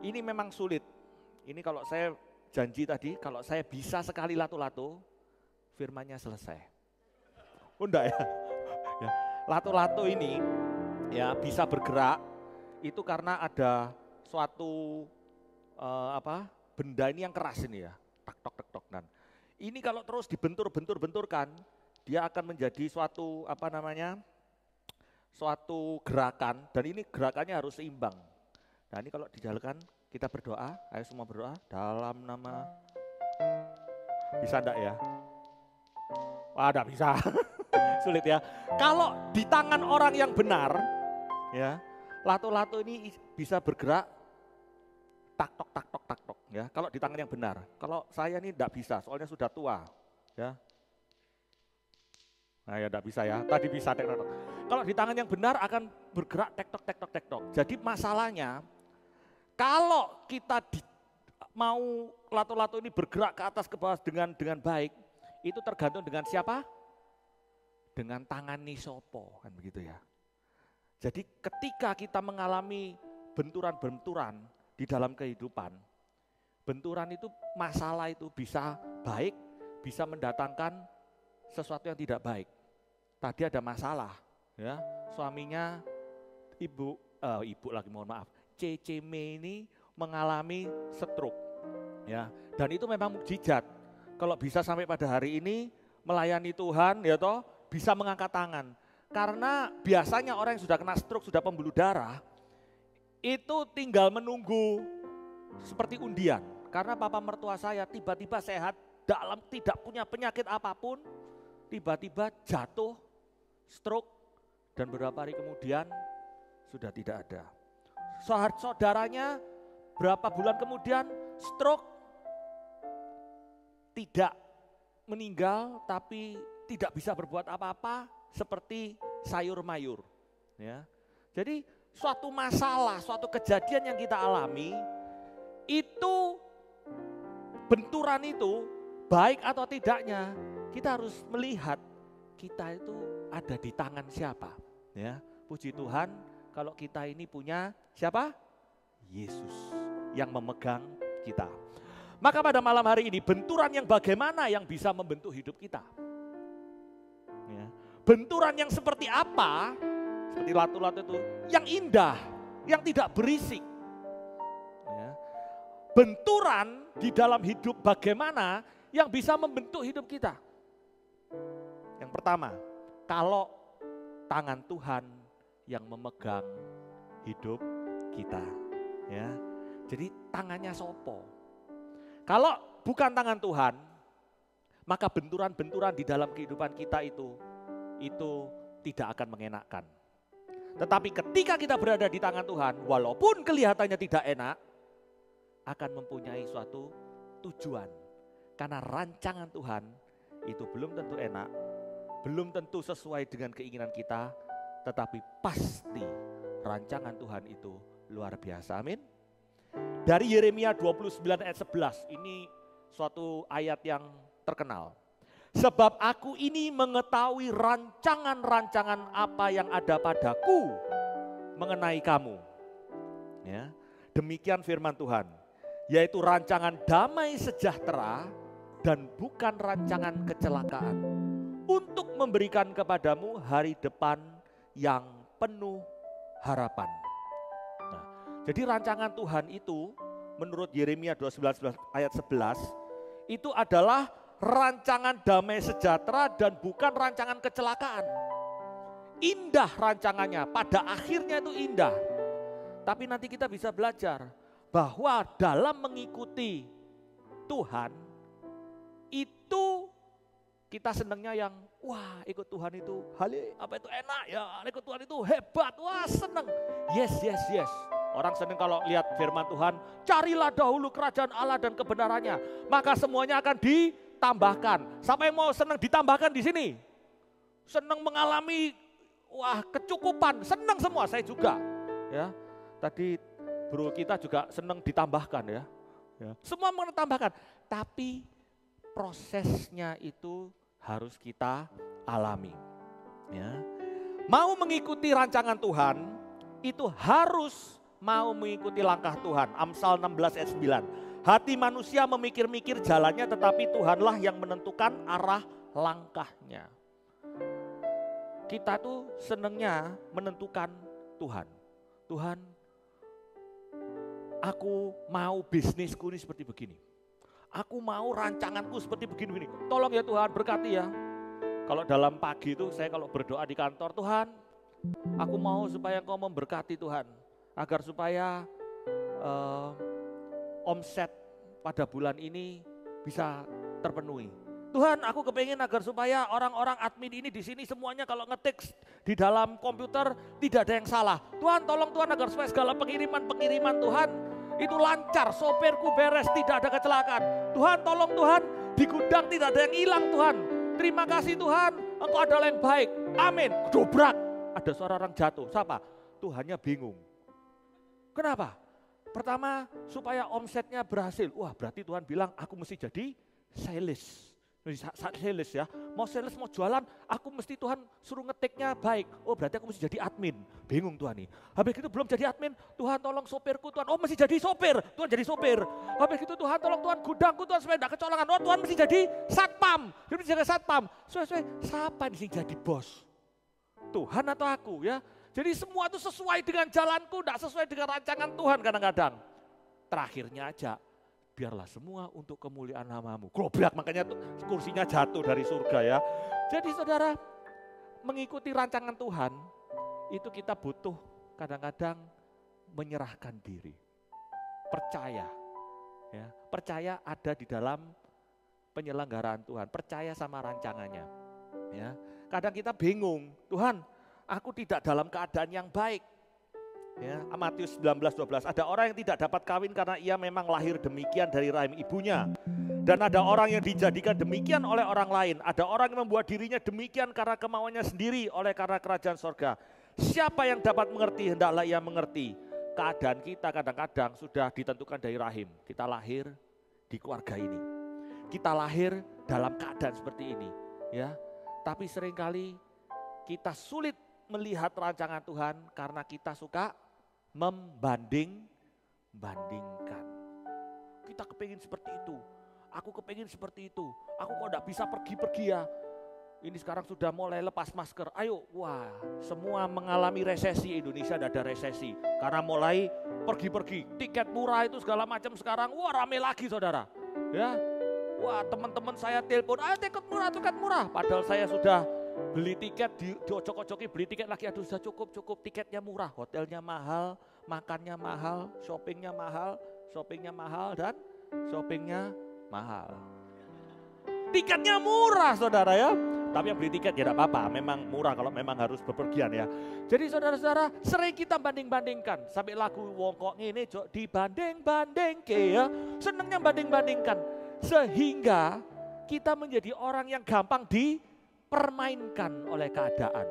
Ini memang sulit. Ini kalau saya janji tadi, kalau saya bisa sekali lato-lato, firmannya selesai. Enggak ya? Ya, lato-lato ini ya bisa bergerak. Itu karena ada suatu benda ini yang keras ini ya, tak tok. Dan ini kalau terus dibenturkan, dia akan menjadi suatu suatu gerakan dan ini gerakannya harus seimbang. Nah ini kalau dijalankan kita berdoa, ayo semua berdoa dalam nama, bisa enggak ya? Wah enggak bisa, sulit ya. Kalau di tangan orang yang benar, ya. Lato-lato ini bisa bergerak tak tok ya. Kalau di tangan yang benar. Kalau saya ini enggak bisa, soalnya sudah tua ya. Nah ya enggak bisa ya. Tadi bisa tek tok. Kalau di tangan yang benar akan bergerak tek tok. Jadi masalahnya kalau kita mau lato-lato ini bergerak ke atas ke bawah dengan baik, itu tergantung dengan siapa? Dengan tangan nisopo kan begitu ya. Jadi ketika kita mengalami benturan-benturan di dalam kehidupan, benturan itu masalah itu bisa baik, bisa mendatangkan sesuatu yang tidak baik. Tadi ada masalah, ya suaminya ibu lagi mohon maaf, Ceceme ini mengalami stroke, ya dan itu memang mukjizat. Kalau bisa sampai pada hari ini melayani Tuhan, ya toh bisa mengangkat tangan. Karena biasanya orang yang sudah kena stroke, sudah pembuluh darah, itu tinggal menunggu seperti undian. Karena papa mertua saya tiba-tiba sehat, tidak punya penyakit apapun, tiba-tiba jatuh, stroke, dan beberapa hari kemudian sudah tidak ada. Saudaranya berapa bulan kemudian stroke, tidak meninggal tapi tidak bisa berbuat apa-apa, seperti sayur mayur ya. Jadi suatu masalah, suatu kejadian yang kita alami itu benturan itu baik atau tidaknya kita harus melihat kita itu ada di tangan siapa ya. Puji Tuhan kalau kita ini punya siapa? Yesus yang memegang kita. Maka pada malam hari ini benturan yang bagaimana yang bisa membentuk hidup kita ya. Benturan yang seperti apa, seperti lato-lato itu, yang indah, yang tidak berisik. Ya. benturan di dalam hidup bagaimana yang bisa membentuk hidup kita. Yang pertama, kalau tangan Tuhan yang memegang hidup kita, ya. Jadi tangannya sopo. Kalau bukan tangan Tuhan, maka benturan-benturan di dalam kehidupan kita itu tidak akan mengenakkan. Tetapi ketika kita berada di tangan Tuhan, walaupun kelihatannya tidak enak, akan mempunyai suatu tujuan. Karena rancangan Tuhan itu belum tentu enak, belum tentu sesuai dengan keinginan kita, tetapi pasti rancangan Tuhan itu luar biasa. Amin. Dari Yeremia 29 ayat 11, ini suatu ayat yang terkenal. Sebab aku ini mengetahui rancangan-rancangan apa yang ada padaku mengenai kamu. Ya, demikian firman Tuhan, yaitu rancangan damai sejahtera dan bukan rancangan kecelakaan, untuk memberikan kepadamu hari depan yang penuh harapan. Nah, jadi rancangan Tuhan itu menurut Yeremia 29 ayat 11 itu adalah rancangan damai sejahtera dan bukan rancangan kecelakaan. Indah rancangannya, pada akhirnya itu indah. Tapi nanti kita bisa belajar bahwa dalam mengikuti Tuhan itu kita senangnya yang wah ikut Tuhan itu apa itu enak ya, ikut Tuhan itu hebat, wah seneng. Yes. Orang senang kalau lihat firman Tuhan, carilah dahulu kerajaan Allah dan kebenarannya, maka semuanya akan ditambahkan. Siapa yang mau senang ditambahkan di sini? Senang mengalami wah kecukupan, senang semua, saya juga. Ya, tadi bro kita juga senang ditambahkan ya. Semua mau ditambahkan, tapi prosesnya itu harus kita alami. Ya. Mau mengikuti rancangan Tuhan itu harus mau mengikuti langkah Tuhan. Amsal 16 ayat 9. Hati manusia memikir-mikir jalannya, tetapi Tuhanlah yang menentukan arah langkahnya. Kita tuh senangnya menentukan Tuhan. Tuhan, aku mau bisnisku ini seperti begini. Aku mau rancanganku seperti begini-begini. Tolong ya Tuhan, berkati ya. Kalau dalam pagi itu saya kalau berdoa di kantor, Tuhan, aku mau supaya Engkau memberkati Tuhan. Agar supaya omset pada bulan ini bisa terpenuhi. Tuhan, aku kepengen agar supaya orang-orang admin ini di sini semuanya kalau ngetik di dalam komputer tidak ada yang salah. Tuhan, tolong Tuhan agar supaya segala pengiriman Tuhan itu lancar, sopirku beres, tidak ada kecelakaan. Tuhan, tolong Tuhan, di gudang tidak ada yang hilang Tuhan. Terima kasih Tuhan, Engkau adalah yang baik. Amin. Dobrak. Ada suara orang jatuh. Siapa? Tuhannya bingung. Kenapa? Pertama, supaya omsetnya berhasil. Wah, berarti Tuhan bilang aku mesti jadi sales. Sales ya, mau sales mau jualan, aku mesti Tuhan suruh ngetiknya baik. Oh berarti aku mesti jadi admin. Bingung Tuhan nih. Habis itu belum jadi admin, Tuhan tolong sopirku Tuhan. Oh mesti jadi sopir, Tuhan jadi sopir. Habis itu Tuhan tolong Tuhan gudangku Tuhan supaya tidak kecolongan. Oh Tuhan mesti jadi satpam, dia mesti jadi satpam. Siapa yang mesti jadi bos? Tuhan atau aku ya? Jadi semua itu sesuai dengan jalanku, tidak sesuai dengan rancangan Tuhan kadang-kadang. Terakhirnya aja, biarlah semua untuk kemuliaan nama-Mu. Goblak, makanya kursinya jatuh dari surga ya. Jadi saudara, mengikuti rancangan Tuhan, itu kita butuh kadang-kadang menyerahkan diri. Percaya, ya, percaya ada di dalam penyelenggaraan Tuhan, percaya sama rancangannya. Ya. Kadang kita bingung, Tuhan, aku tidak dalam keadaan yang baik. Ya, Matius 19:12, ada orang yang tidak dapat kawin karena ia memang lahir demikian dari rahim ibunya. Dan ada orang yang dijadikan demikian oleh orang lain. Ada orang yang membuat dirinya demikian karena kemauannya sendiri oleh karena kerajaan sorga. Siapa yang dapat mengerti, hendaklah ia mengerti. Keadaan kita kadang-kadang sudah ditentukan dari rahim. Kita lahir di keluarga ini. Kita lahir dalam keadaan seperti ini. Ya, tapi seringkali kita sulit melihat rancangan Tuhan karena kita suka membanding-bandingkan. Kita kepingin seperti itu, aku kepingin seperti itu, aku kok enggak bisa pergi-pergi ya. Ini sekarang sudah mulai lepas masker. Ayo, wah, semua mengalami resesi. Indonesia ada resesi karena mulai pergi-pergi. Tiket murah itu segala macam sekarang, wah rame lagi saudara. Ya, wah teman-teman saya telepon, ayo tiket murah. Padahal saya sudah beli tiket, diocok-ocoki beli tiket lagi. Aduh, sudah cukup, tiketnya murah, hotelnya mahal, makannya mahal, shoppingnya mahal, dan shoppingnya mahal. Tiketnya murah saudara ya. Tapi yang beli tiket ya tidak apa-apa, memang murah kalau memang harus bepergian ya. Jadi saudara-saudara sering kita banding-bandingkan. Sampai lagu wong kok ngene jok dibanding-bandingke ya. Senengnya banding-bandingkan. Sehingga kita menjadi orang yang gampang dipermainkan oleh keadaan.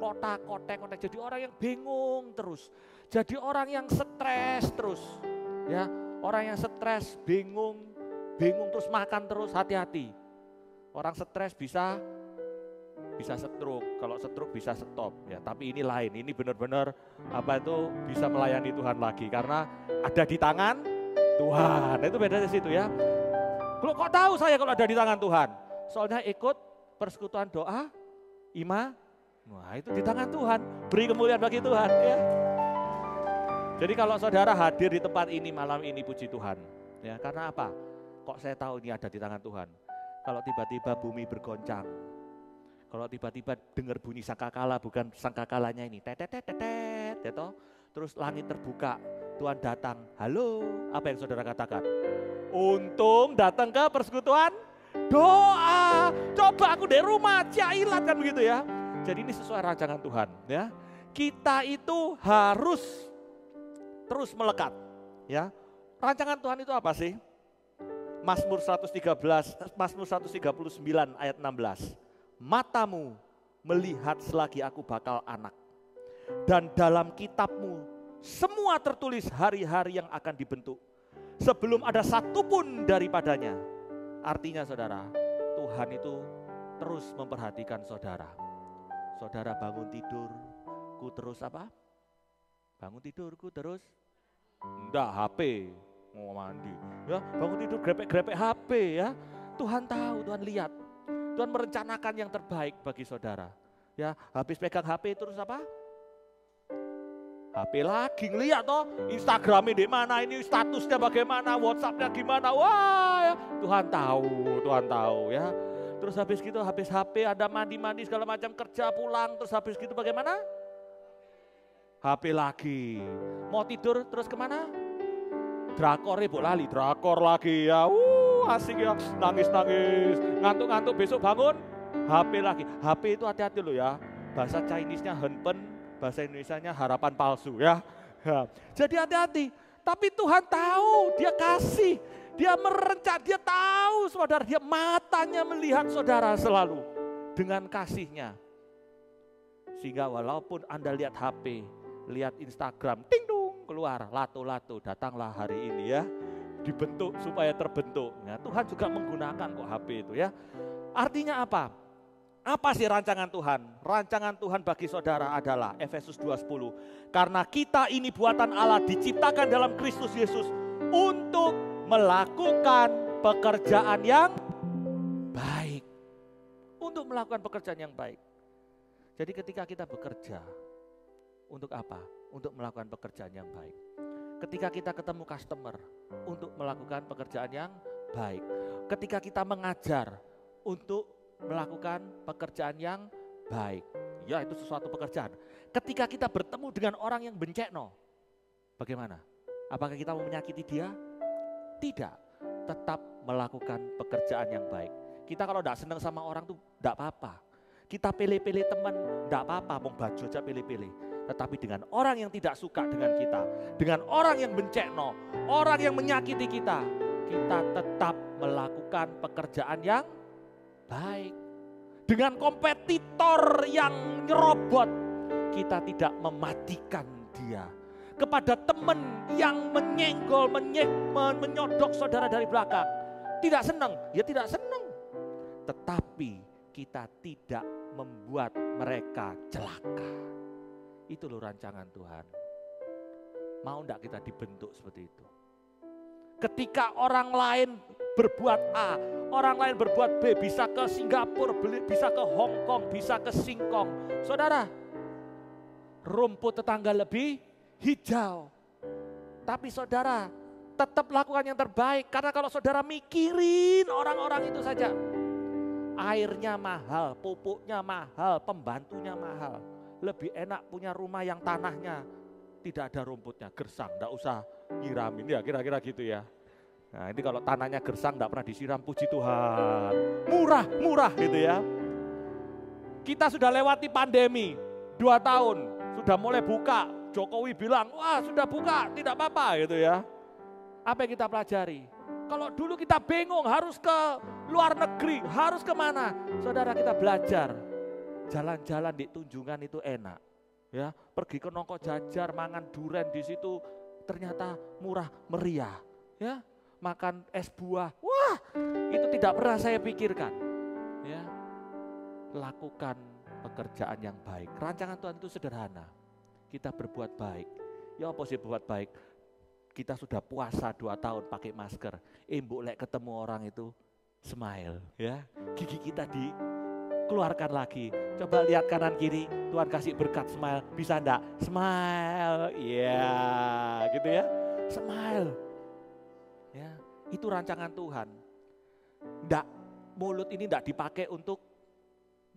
Kotak-kotek, jadi orang yang bingung terus. Jadi orang yang stres terus. Ya, orang yang stres, bingung terus, makan terus, hati-hati. Orang stres bisa stroke, kalau stroke bisa stop ya. Tapi ini lain, ini benar-benar bisa melayani Tuhan lagi karena ada di tangan Tuhan. Itu beda di situ ya. Kok tahu saya kalau ada di tangan Tuhan? Soalnya ikut persekutuan doa, wah itu di tangan Tuhan. Beri kemuliaan bagi Tuhan ya. Jadi kalau saudara hadir di tempat ini malam ini, puji Tuhan ya. Karena apa? Kok saya tahu ini ada di tangan Tuhan? Kalau tiba-tiba bumi bergoncang, kalau tiba-tiba dengar bunyi sangkakala, bukan sangkakalanya ini, tetet, ya, terus langit terbuka, Tuhan datang, halo, apa yang saudara katakan? Untung datang ke persekutuan doa, coba aku dari rumah, jailat kan begitu ya. Jadi ini sesuai rancangan Tuhan ya. Kita itu harus terus melekat ya. Rancangan Tuhan itu apa sih? Mazmur 139 ayat 16. Matamu melihat selagi aku bakal anak. Dan dalam kitabmu semua tertulis hari-hari yang akan dibentuk. Sebelum ada satupun daripadanya. Artinya saudara, Tuhan itu terus memperhatikan saudara. Saudara bangun tidur, ku terus apa? Bangun tidur, ku terus? Enggak, HP. Mau mandi, ya bangun tidur grepek-grepek HP ya. Tuhan tahu, Tuhan lihat, Tuhan merencanakan yang terbaik bagi saudara. Ya, habis pegang HP terus apa? HP lagi ngeliat toh, Instagramnya di mana, ini statusnya bagaimana, WhatsAppnya gimana, wah ya. Tuhan tahu ya. Terus habis gitu, habis HP ada mandi-mandi segala macam, kerja pulang, terus habis gitu bagaimana? HP lagi, mau tidur terus kemana? Drakor ibu lali, drakor lagi ya, asik ya, nangis-nangis, ngantuk-ngantuk besok bangun, HP lagi. HP itu hati-hati loh ya, bahasa Chinese-nya henpen, bahasa Indonesia-nya harapan palsu ya. Jadi hati-hati, tapi Tuhan tahu, dia kasih, dia merencanakan, dia tahu saudara, dia matanya melihat saudara selalu dengan kasih-Nya. Sehingga walaupun Anda lihat HP, lihat Instagram, ting dong, keluar, lato-lato, datanglah hari ini ya. Dibentuk supaya terbentuk. Nah, Tuhan juga menggunakan kok HP itu ya. Artinya apa? Apa sih rancangan Tuhan? Rancangan Tuhan bagi saudara adalah Efesus 2:10. Karena kita ini buatan Allah, diciptakan dalam Kristus Yesus untuk melakukan pekerjaan yang baik. Untuk melakukan pekerjaan yang baik. Jadi ketika kita bekerja, untuk apa? Untuk melakukan pekerjaan yang baik. Ketika kita ketemu customer, untuk melakukan pekerjaan yang baik. Ketika kita mengajar, untuk melakukan pekerjaan yang baik. Ya, itu sesuatu pekerjaan. Ketika kita bertemu dengan orang yang bencekno, bagaimana? Apakah kita mau menyakiti dia? Tidak. Tetap melakukan pekerjaan yang baik. Kita kalau tidak senang sama orang tuh tidak apa-apa. Kita pilih-pilih teman, tidak apa-apa, mau baju aja pilih-pilih. Tetapi dengan orang yang tidak suka dengan kita, dengan orang yang bencekno, orang yang menyakiti kita, kita tetap melakukan pekerjaan yang baik. Dengan kompetitor yang nyerobot, kita tidak mematikan dia. Kepada teman yang menyenggol, menyodok saudara dari belakang, tidak senang, ya tidak senang. Tetapi kita tidak membuat mereka celaka. Itu loh rancangan Tuhan. Mau enggak kita dibentuk seperti itu? Ketika orang lain berbuat A, orang lain berbuat B, bisa ke Singapura, bisa ke Hong Kong, bisa ke Singkong. Saudara, rumput tetangga lebih hijau. Tapi saudara tetap lakukan yang terbaik. Karena kalau saudara mikirin orang-orang itu saja, airnya mahal, pupuknya mahal, pembantunya mahal. Lebih enak punya rumah yang tanahnya tidak ada rumputnya, gersang, enggak usah nyiramin, ya kira-kira gitu ya. Nah ini kalau tanahnya gersang, enggak pernah disiram, puji Tuhan. Murah gitu ya. Kita sudah lewati pandemi, 2 tahun, sudah mulai buka. Jokowi bilang, wah sudah buka, tidak apa-apa gitu ya. Apa yang kita pelajari? Kalau dulu kita bingung harus ke luar negeri, harus kemana? Saudara, kita belajar, jalan-jalan di Tunjungan itu enak. Ya, pergi ke Nongko Jajar, mangan duren di situ ternyata murah meriah. Ya, makan es buah, wah itu tidak pernah saya pikirkan. Ya, lakukan pekerjaan yang baik. Rancangan Tuhan itu sederhana. Kita berbuat baik. Ya apa sih berbuat baik? Kita sudah puasa 2 tahun pakai masker. Mbok lek ketemu orang itu smile, ya. Gigi kita dikeluarkan lagi. Coba lihat kanan kiri, Tuhan kasih berkat smile. Bisa enggak? Smile. Ya, gitu ya. Smile. Ya, itu rancangan Tuhan. Enggak, mulut ini enggak dipakai untuk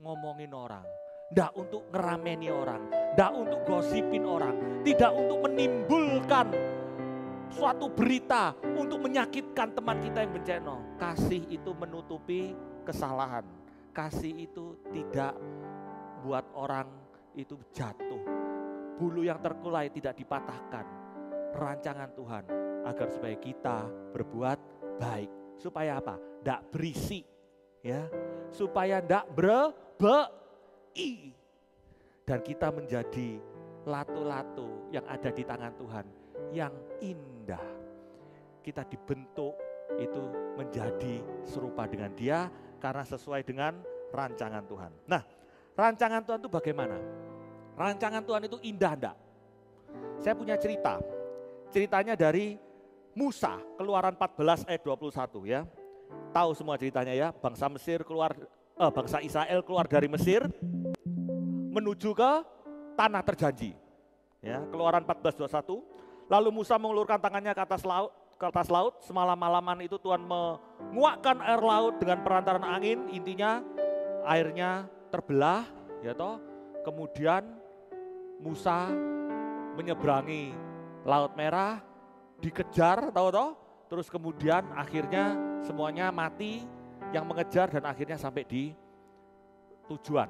ngomongin orang. Enggak untuk ngerameni orang. Enggak untuk gosipin orang. Tidak untuk menimbulkan suatu berita untuk menyakitkan teman kita yang bencana. Kasih itu menutupi kesalahan. Kasih itu tidak buat orang itu jatuh. Bulu yang terkulai tidak dipatahkan. Rancangan Tuhan agar supaya kita berbuat baik. Supaya apa? Tidak berisik, ya. Supaya tidak berbei. Dan kita menjadi lato-lato yang ada di tangan Tuhan yang indah. Kita dibentuk itu menjadi serupa dengan Dia karena sesuai dengan rancangan Tuhan. Nah, rancangan Tuhan itu bagaimana? Rancangan Tuhan itu indah enggak? Saya punya cerita. Ceritanya dari Musa, Keluaran 14 ayat 21 ya. Tahu semua ceritanya ya, bangsa Israel keluar dari Mesir menuju ke tanah terjanji. Ya, Keluaran 14:21. Lalu Musa mengulurkan tangannya ke atas laut, semalam-malaman itu Tuhan menguakkan air laut dengan perantaran angin, intinya airnya terbelah, ya toh. Kemudian Musa menyeberangi Laut Merah, dikejar, tahu toh. Terus kemudian akhirnya semuanya mati yang mengejar dan akhirnya sampai di tujuan.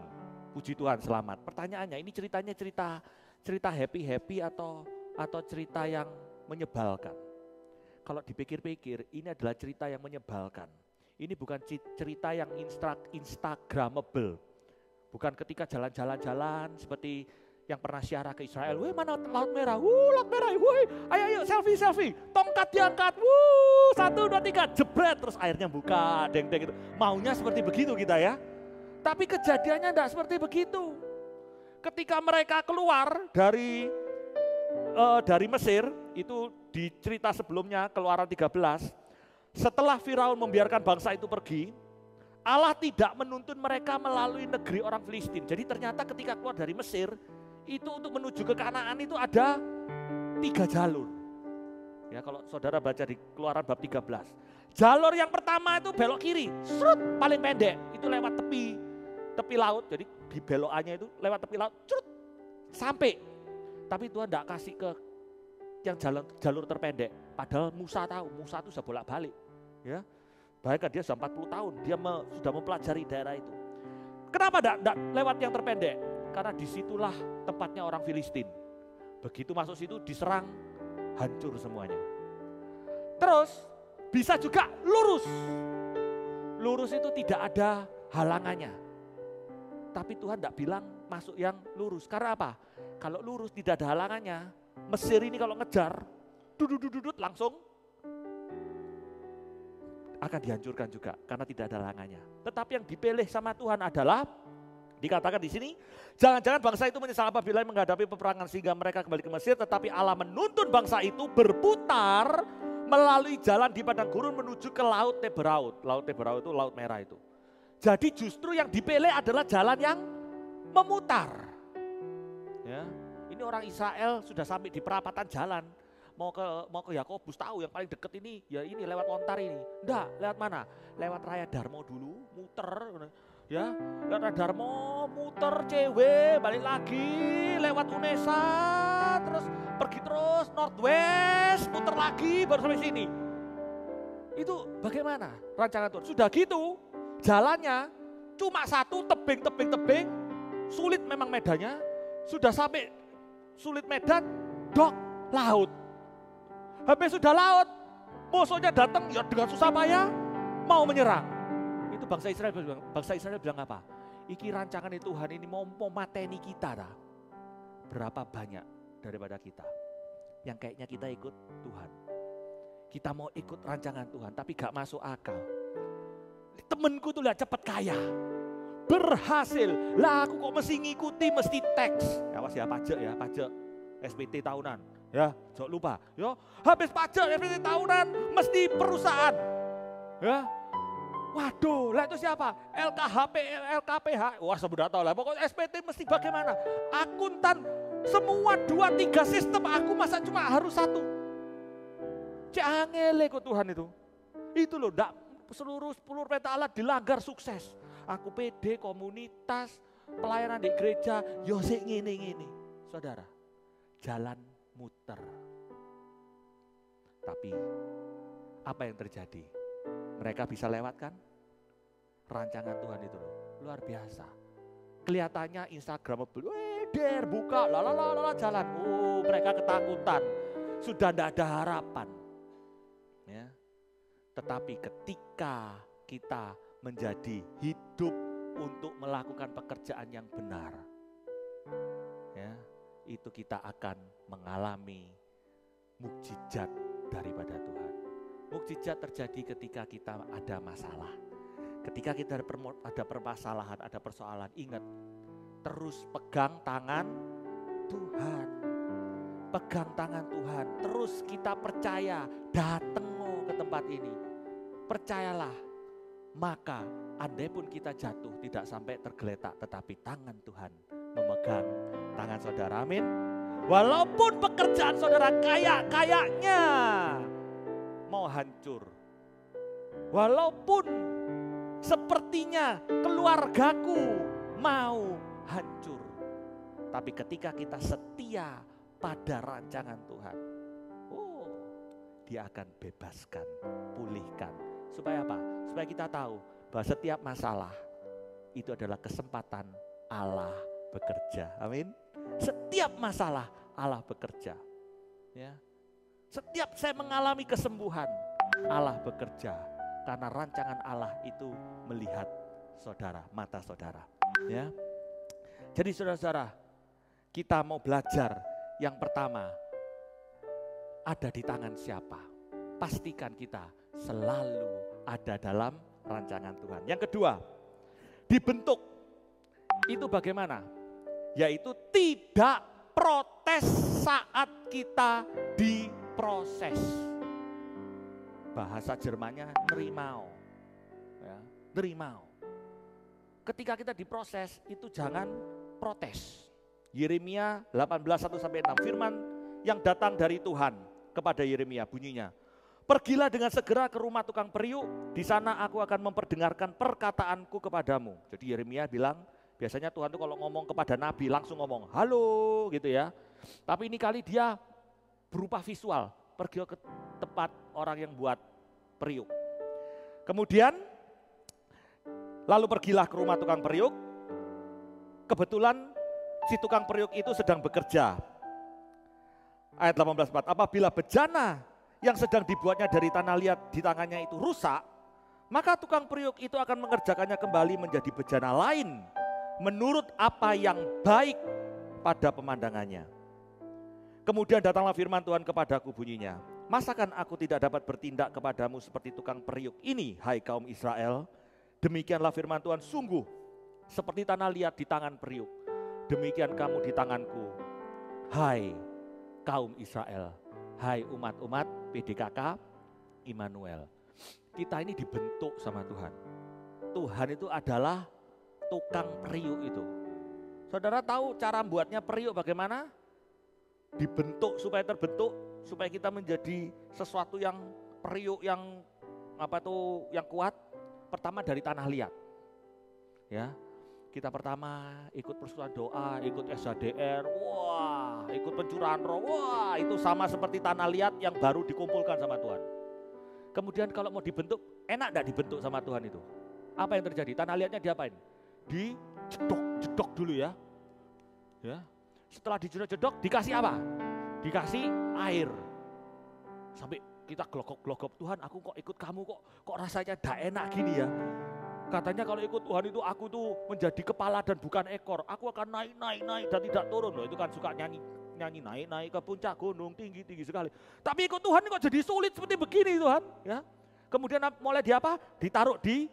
Puji Tuhan, selamat. Pertanyaannya, ini ceritanya cerita happy atau cerita yang menyebalkan? Kalau dipikir-pikir, ini adalah cerita yang menyebalkan. Ini bukan cerita yang instagramable. Bukan ketika jalan-jalan seperti yang pernah siarah ke Israel. Wih, mana Laut Merah? Laut Merah. Wih, ayo selfie. Tongkat diangkat. 1, 2, 3, jebret. Terus airnya buka, deng-deng gitu. Maunya seperti begitu kita ya. Tapi kejadiannya enggak seperti begitu. Ketika mereka keluar dari Mesir, itu di cerita sebelumnya Keluaran 13, setelah Firaun membiarkan bangsa itu pergi, Allah tidak menuntun mereka melalui negeri orang Filistin. Jadi ternyata ketika keluar dari Mesir, itu untuk menuju ke Kanaan itu ada 3 jalur. Ya, kalau saudara baca di Keluaran bab 13. Jalur yang pertama itu belok kiri, serut, paling pendek, itu lewat tepi laut. Jadi di belokannya itu lewat tepi laut, serut, sampai. Tapi Tuhan tidak kasih ke yang jalur terpendek. Padahal Musa tahu, Musa itu sudah bolak-balik. Ya, bahkan dia sudah 40 tahun, dia sudah mempelajari daerah itu. Kenapa tidak lewat yang terpendek? Karena disitulah tempatnya orang Filistin. Begitu masuk situ diserang, hancur semuanya. Terus bisa juga lurus. Lurus itu tidak ada halangannya. Tapi Tuhan tidak bilang masuk yang lurus. Karena apa? Kalau lurus tidak ada halangannya, Mesir ini kalau ngejar, dudut langsung akan dihancurkan juga karena tidak ada halangannya. Tetapi yang dipilih sama Tuhan adalah, dikatakan di sini, jangan-jangan bangsa itu menyesal apabila menghadapi peperangan sehingga mereka kembali ke Mesir, tetapi Allah menuntun bangsa itu berputar melalui jalan di padang gurun menuju ke Laut Teberaut. Laut Teberaut itu Laut Merah itu. Jadi justru yang dipilih adalah jalan yang memutar. Ya, ini orang Israel sudah sampai di perapatan jalan. Mau ke Yakobus, tahu yang paling deket ini, ya ini lewat lontar ini. Enggak, lewat mana? Lewat Raya Darmo dulu, muter. Ya, lewat Raya Darmo, muter cewek, balik lagi, lewat Unesa, terus pergi terus Northwest, muter lagi, baru sampai sini. Itu bagaimana rancangan Tuhan? Sudah gitu, jalannya cuma satu, tebing, sulit memang medannya. Sudah sampai sulit medan, dok, laut. Habis sudah laut, musuhnya datang ya dengan susah payah mau menyerang. Itu bangsa Israel bilang apa? Iki rancangan Tuhan ini mau mateni kita dah. Berapa banyak daripada kita yang kayaknya kita ikut Tuhan. Kita mau ikut rancangan Tuhan tapi gak masuk akal. Temenku tuh lihat cepet kaya. Berhasil. Lah aku kok mesti ngikuti mesti teks. Awas ya pajak. SPT tahunan. Ya, jangan lupa. Ya, habis pajak SPT tahunan mesti perusahaan. Ya. Waduh, lah itu siapa? LKPH. Wah, sudah tahu lah. Pokoknya SPT mesti bagaimana? Akuntan semua 2-3 sistem aku masa cuma harus satu. Cek angele kok Tuhan itu. Itu loh, enggak seluruh perintah Allah dilanggar sukses. Aku PD, komunitas, pelayanan di gereja, yo sik ngene. Saudara, jalan muter. Tapi apa yang terjadi? Mereka bisa lewat kan? Rancangan Tuhan itu loh, luar biasa. Kelihatannya Instagramable, buka, jalan. Oh, mereka ketakutan, sudah tidak ada harapan. Ya. Tetapi ketika kita menjadi hidup untuk melakukan pekerjaan yang benar, ya, itu kita akan mengalami mukjizat daripada Tuhan. Mukjizat terjadi ketika kita ada masalah. Ketika kita ada permasalahan, ada persoalan, ingat, terus pegang tangan Tuhan. Pegang tangan Tuhan, terus kita percaya, datang ke tempat ini. Percayalah, maka andai pun kita jatuh tidak sampai tergeletak, tetapi tangan Tuhan memegang tangan saudara, amin. Walaupun pekerjaan saudara kayaknya mau hancur. Walaupun sepertinya keluargaku mau hancur. Tapi ketika kita setia pada rancangan Tuhan, Dia akan bebaskan, pulihkan. Supaya apa? Supaya kita tahu bahwa setiap masalah itu adalah kesempatan Allah bekerja. Amin. Setiap masalah Allah bekerja. Ya. Setiap saya mengalami kesembuhan, Allah bekerja. Karena rancangan Allah itu melihat saudara, mata saudara. Ya. Jadi saudara-saudara, kita mau belajar yang pertama, ada di tangan siapa? Pastikan kita selalu ada dalam rancangan Tuhan. Yang kedua, dibentuk. Itu bagaimana? Yaitu tidak protes saat kita diproses. Bahasa Jermannya nerimau. Ya, nerimau. Ketika kita diproses itu jangan protes. Yeremia 18:1-6, firman yang datang dari Tuhan kepada Yeremia bunyinya, pergilah dengan segera ke rumah tukang periuk, di sana aku akan memperdengarkan perkataanku kepadamu. Jadi Yeremia bilang, biasanya Tuhan tuh kalau ngomong kepada nabi langsung ngomong, halo gitu ya. Tapi ini kali dia berupa visual, pergi ke tempat orang yang buat periuk. Kemudian, lalu pergilah ke rumah tukang periuk, kebetulan si tukang periuk itu sedang bekerja. Ayat 18:4, apabila bejana yang sedang dibuatnya dari tanah liat di tangannya itu rusak, maka tukang periuk itu akan mengerjakannya kembali menjadi bejana lain menurut apa yang baik pada pemandangannya. Kemudian datanglah firman Tuhan kepadaku bunyinya, masakan aku tidak dapat bertindak kepadamu seperti tukang periuk ini, hai kaum Israel? Demikianlah firman Tuhan, sungguh seperti tanah liat di tangan periuk, demikian kamu di tanganku, hai kaum Israel, hai umat-umat PDKK Immanuel. Kita ini dibentuk sama Tuhan. Tuhan itu adalah tukang periuk itu. Saudara tahu cara buatnya periuk bagaimana? Dibentuk supaya terbentuk, supaya kita menjadi sesuatu yang periuk yang yang kuat. Pertama dari tanah liat. Ya. Kita pertama ikut persekutuan doa, ikut SHDR, wah, ikut pencurahan roh, wah, itu sama seperti tanah liat yang baru dikumpulkan sama Tuhan. Kemudian kalau mau dibentuk, enak enggak dibentuk sama Tuhan itu? Apa yang terjadi? Tanah liatnya diapain? Dijedok dulu ya. Ya. Setelah dijedok, dikasih apa? Dikasih air. Sampai kita glogok-glogok, Tuhan aku kok ikut kamu kok rasanya enggak enak gini ya. Katanya kalau ikut Tuhan itu aku tuh menjadi kepala dan bukan ekor. Aku akan naik dan tidak turun loh. Itu kan suka nyanyi naik ke puncak gunung tinggi sekali. Tapi ikut Tuhan kok jadi sulit seperti begini Tuhan. Ya. Kemudian mulai ditaruh di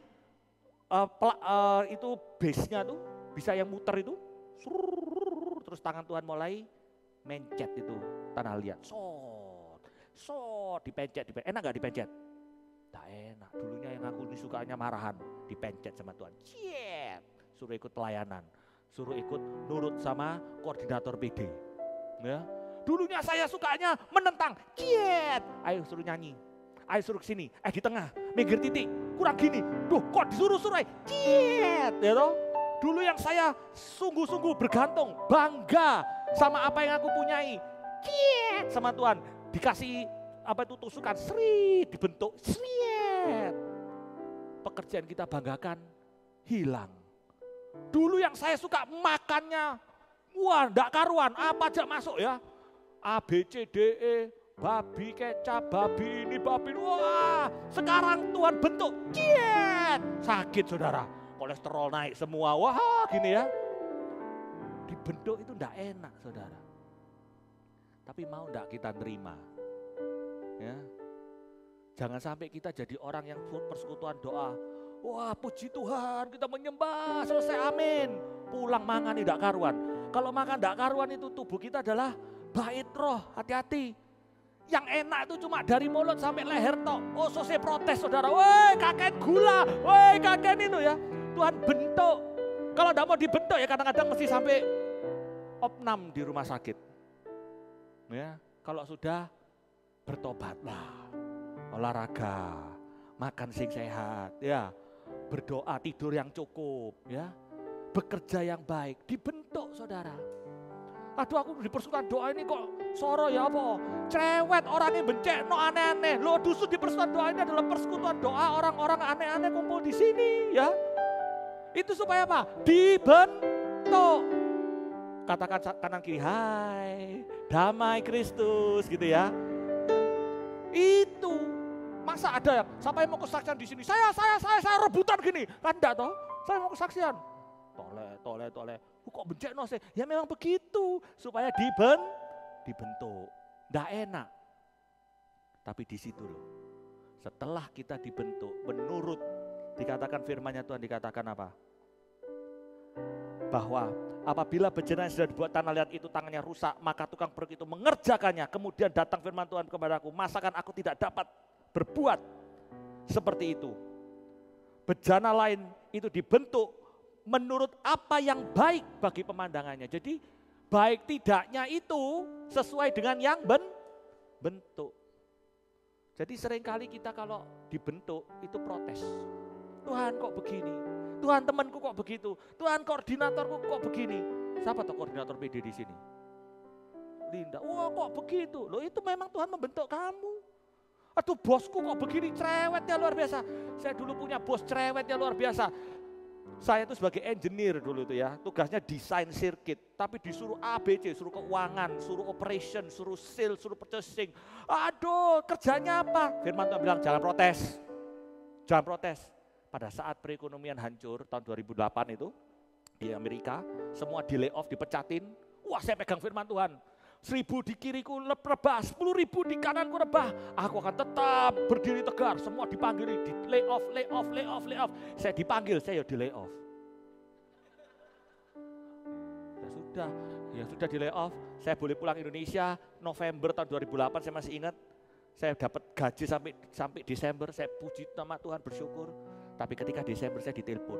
itu base-nya tuh bisa yang muter itu. Terus tangan Tuhan mulai mencet itu tanah liat. Dipencet. Enak gak dipencet? Tak enak, dulunya yang aku ini sukanya marahan, dipencet sama Tuhan. Suruh ikut pelayanan, suruh ikut nurut sama koordinator PD. Ya. Dulunya saya sukanya menentang, ayo suruh nyanyi, ayo suruh kesini, di tengah, minggir titik, kurang gini, kok disuruh-suruh, ya toh? Dulu yang saya sungguh-sungguh bergantung, bangga sama apa yang aku punyai, sama Tuhan, dikasih tusukan, dibentuk, pekerjaan kita banggakan hilang. Dulu yang saya suka makannya, wah enggak karuan, apa aja masuk ya. A, B, C, D, E, babi kecap, babi ini, wah sekarang Tuhan bentuk, sakit saudara, kolesterol naik semua, wah gini ya. Dibentuk itu enggak enak saudara. Tapi mau enggak kita terima? Ya. Jangan sampai kita jadi orang yang persekutuan doa. Wah puji Tuhan kita menyembah selesai amin. Pulang makan tidak karuan. Kalau makan tidak karuan itu tubuh kita adalah bait roh, hati-hati. Yang enak itu cuma dari mulut sampai leher tok. Oh selesai protes saudara. Woi kakek gula, woi kakek itu ya. Tuhan bentuk. Kalau tidak mau dibentuk ya kadang-kadang mesti sampai opnam di rumah sakit. Ya, kalau sudah bertobatlah, olahraga, makan sing sehat, ya, berdoa, tidur yang cukup, ya, bekerja yang baik, dibentuk saudara. Aduh aku di persekutuan doa ini kok soro ya apa? Cerewet orangnya bencek, no aneh-aneh. Lo dusun di persekutuan doa ini adalah persekutuan doa orang-orang aneh-aneh kumpul di sini, ya. Itu supaya apa? Dibentuk. Katakan kanan kiri, hai, damai Kristus, gitu ya. Itu masa ada yang sampai mau kesaksian di sini. Saya rebutan gini, kan enggak toh? Saya mau kesaksian. Tole. Kok bencet no sih? Ya memang begitu supaya dibentuk. Enggak enak. Tapi di situ loh. Setelah kita dibentuk menurut dikatakan firman-Nya Tuhan dikatakan apa? Bahwa apabila bejana yang sudah dibuat tanah liat itu tangannya rusak, maka tukang peruk itu mengerjakannya. Kemudian datang firman Tuhan kepadaku, masakan aku tidak dapat berbuat seperti itu. Bejana lain itu dibentuk menurut apa yang baik bagi pemandangannya. Jadi baik tidaknya itu sesuai dengan yang bentuk. Jadi seringkali kita kalau dibentuk itu protes. Tuhan kok begini? Tuhan temanku kok begitu? Tuhan koordinatorku kok begini? Siapa tuh koordinator PD di sini? Linda. Wah kok begitu? Loh itu memang Tuhan membentuk kamu. Aduh bosku kok begini, cerewetnya luar biasa. Saya dulu punya bos cerewetnya luar biasa. Saya itu sebagai engineer dulu itu ya, tugasnya desain sirkuit. Tapi disuruh ABC, suruh keuangan, suruh operation, suruh sales, suruh purchasing. Aduh kerjanya apa? Firman Tuhan bilang jangan protes. Jangan protes. Pada saat perekonomian hancur tahun 2008 itu di Amerika, semua di layoff, dipecatin. Wah saya pegang firman Tuhan. 1.000 di kiriku rebah, 10.000 di kananku rebah. Aku akan tetap berdiri tegar. Semua dipanggil, di layoff. Saya dipanggil, saya di layoff. Ya sudah di layoff. Saya boleh pulang Indonesia November tahun 2008, saya masih ingat. Saya dapat gaji sampai Desember, saya puji nama Tuhan, bersyukur. Tapi ketika Desember saya ditelepon.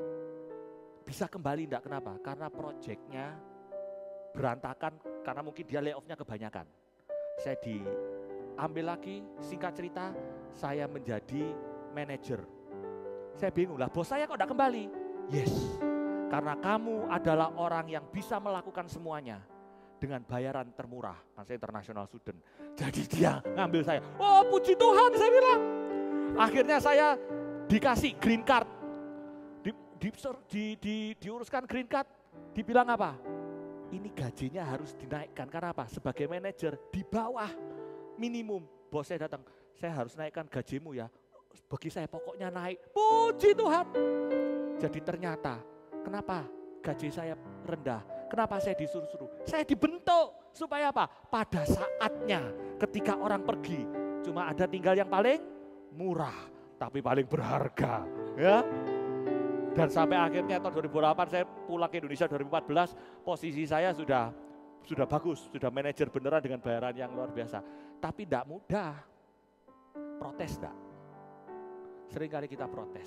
Bisa kembali enggak, kenapa? Karena proyeknya berantakan, karena mungkin dia layoff-nya kebanyakan. Saya diambil lagi, singkat cerita, saya menjadi manajer. Saya bingung lah, bos saya kok enggak kembali? Yes, karena kamu adalah orang yang bisa melakukan semuanya dengan bayaran termurah, saya international student. Jadi dia ngambil saya. Oh, puji Tuhan, saya bilang. Akhirnya saya dikasih green card. Diuruskan green card. Dibilang apa? Ini gajinya harus dinaikkan. Karena apa? Sebagai manajer di bawah minimum. Bos saya datang, saya harus naikkan gajimu ya. Bagi saya pokoknya naik. Puji Tuhan. Jadi ternyata, kenapa gaji saya rendah? Kenapa saya disuruh-suruh? Saya dibentuk supaya apa? Pada saatnya ketika orang pergi, cuma ada tinggal yang paling murah, tapi paling berharga. Ya. Dan sampai akhirnya tahun 2008 saya pulang ke Indonesia 2014, posisi saya sudah bagus, sudah manajer beneran dengan bayaran yang luar biasa. Tapi tidak mudah. Protes enggak? Seringkali kita protes.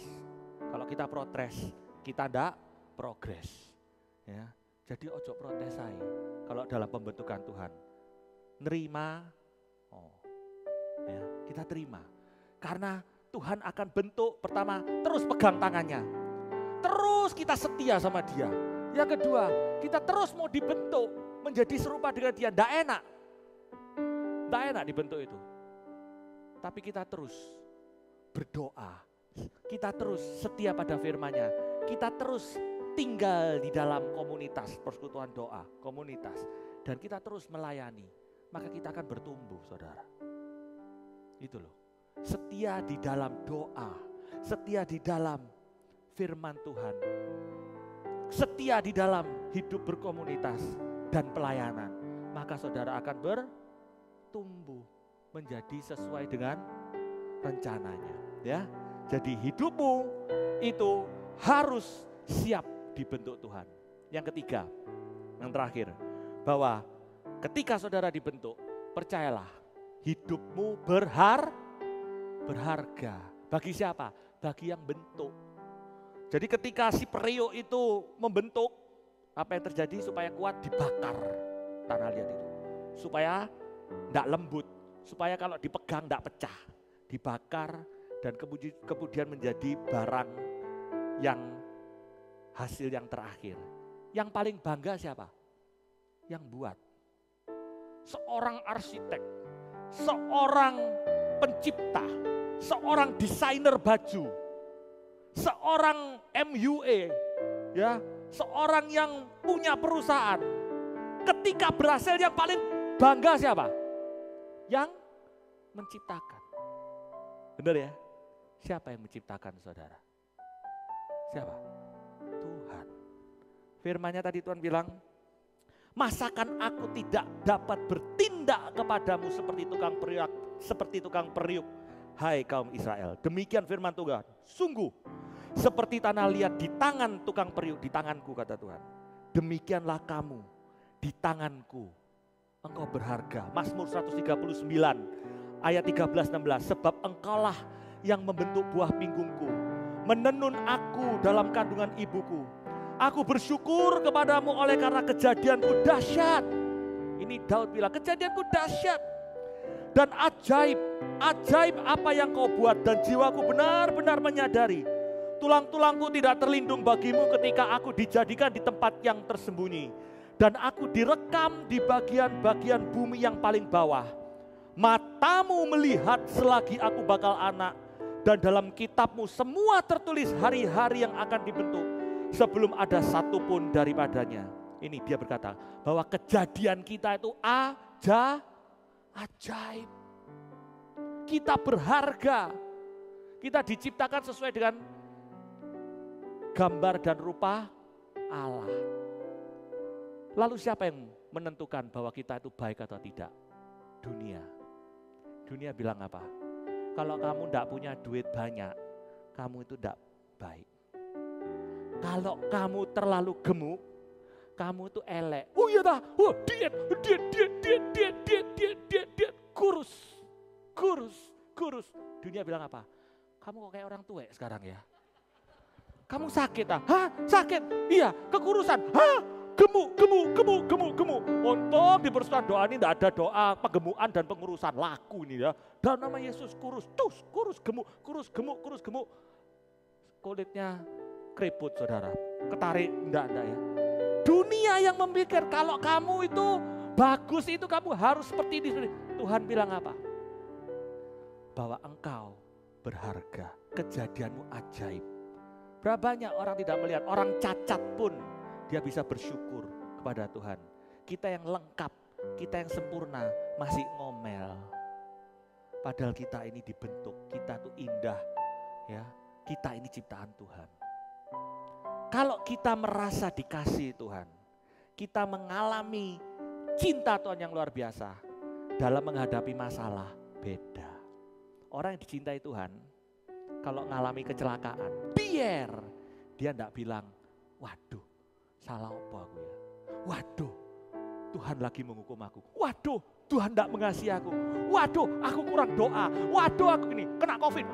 Kalau kita protes, kita tidak progres. Ya. Jadi ojo protes saya kalau dalam pembentukan Tuhan. Nerima, ya, kita terima. Karena Tuhan akan bentuk, pertama terus pegang tangannya. Terus kita setia sama dia. Yang kedua, kita terus mau dibentuk menjadi serupa dengan dia. Tidak enak. Tidak enak dibentuk itu. Tapi kita terus berdoa. Kita terus setia pada firman-Nya. Kita terus tinggal di dalam komunitas persekutuan doa, komunitas, dan kita terus melayani, maka kita akan bertumbuh, saudara. Itu loh, setia di dalam doa, setia di dalam firman Tuhan, setia di dalam hidup berkomunitas dan pelayanan, maka saudara akan bertumbuh menjadi sesuai dengan rencananya. Ya, jadi hidupmu itu harus siap dibentuk Tuhan. Yang ketiga, yang terakhir, bahwa ketika saudara dibentuk, percayalah hidupmu berharga. Bagi siapa? Bagi yang bentuk. Jadi ketika si periuk itu membentuk, apa yang terjadi? Supaya kuat, dibakar tanah liat itu. Supaya tidak lembut, supaya kalau dipegang tidak pecah. Dibakar dan kemudian menjadi barang yang hasil yang terakhir. Yang paling bangga siapa? Yang buat. Seorang arsitek, seorang pencipta, seorang desainer baju, seorang MUA, ya, seorang yang punya perusahaan. Ketika berhasil, yang paling bangga siapa? Yang menciptakan. Benar ya? Siapa yang menciptakan, saudara? Siapa? Tuhan. Firman-Nya tadi Tuhan bilang, masakan aku tidak dapat bertindak kepadamu seperti tukang periuk, hai kaum Israel. Demikian firman Tuhan. Sungguh seperti tanah liat di tangan tukang periuk, di tanganku, kata Tuhan. Demikianlah kamu di tanganku. Engkau berharga. Mazmur 139 ayat 13-16. Sebab engkaulah yang membentuk buah pinggungku, menenun aku dalam kandungan ibuku. Aku bersyukur kepadamu oleh karena kejadianku dahsyat. Ini Daud bilang, kejadianku dahsyat. Dan ajaib apa yang kau buat, dan jiwaku benar-benar menyadari. Tulang-tulangku tidak terlindung bagimu ketika aku dijadikan di tempat yang tersembunyi. Dan aku direkam di bagian-bagian bumi yang paling bawah. Matamu melihat selagi aku bakal anak, dan dalam kitabmu semua tertulis hari-hari yang akan dibentuk, sebelum ada satu pun daripadanya. Ini dia berkata bahwa kejadian kita itu ajaib. Kita berharga. Kita diciptakan sesuai dengan gambar dan rupa Allah. Lalu siapa yang menentukan bahwa kita itu baik atau tidak? Dunia. Dunia bilang apa? Kalau kamu tidak punya duit banyak, kamu itu tidak baik. Kalau kamu terlalu gemuk, kamu itu elek. Oh iya dah, diet, kurus. kurus. Dunia bilang apa? Kamu kok kayak orang tua sekarang ya? Kamu sakit ah? Hah? Sakit? Iya, kekurusan. Hah? Gemuk. Untung di persekutuan doa ini tidak ada doa pegemukan dan pengurusan, laku ini ya. Dalam nama Yesus kurus, gemuk. Kulitnya keriput saudara, ketarik enggak ya. Dunia yang memikir kalau kamu itu bagus itu kamu harus seperti ini. Tuhan bilang apa? Bahwa engkau berharga, kejadianmu ajaib. Berapa banyak orang tidak melihat, orang cacat pun dia bisa bersyukur kepada Tuhan. Kita yang lengkap, kita yang sempurna masih ngomel. Padahal kita ini dibentuk, kita tuh indah ya. Kita ini ciptaan Tuhan. Kalau kita merasa dikasih Tuhan, kita mengalami cinta Tuhan yang luar biasa dalam menghadapi masalah beda. Orang yang dicintai Tuhan, kalau mengalami kecelakaan, dia enggak bilang, waduh salah apa aku ya. Waduh Tuhan lagi menghukum aku. Waduh Tuhan enggak mengasihi aku. Waduh aku kurang doa. Waduh aku ini kena COVID.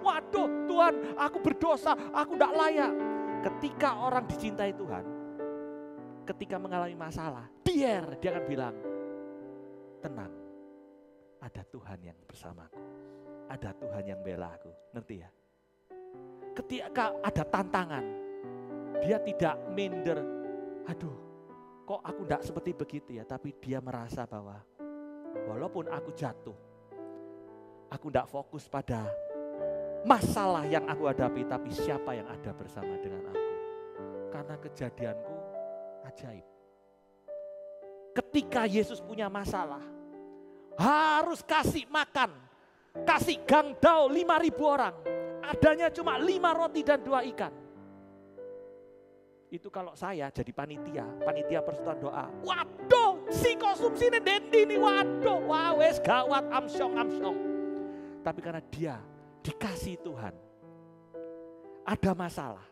Waduh Tuhan aku berdosa, aku enggak layak. Ketika orang dicintai Tuhan, ketika mengalami masalah, dia akan bilang, tenang, ada Tuhan yang bersamaku. Ada Tuhan yang bela aku, ngerti ya? Ketika ada tantangan, dia tidak minder, aduh kok aku enggak seperti begitu ya, tapi dia merasa bahwa walaupun aku jatuh, aku enggak fokus pada masalah yang aku hadapi, tapi siapa yang ada bersama dengan aku. Karena kejadianku ajaib. Ketika Yesus punya masalah, harus kasih makan, kasih gangdau 5.000 orang. Adanya cuma 5 roti dan 2 ikan. Itu kalau saya jadi panitia persekutuan doa. Waduh, si konsumsi ini dendi nih, waduh, wah wes gawat, amsyong. Tapi karena dia dikasih Tuhan, ada masalah,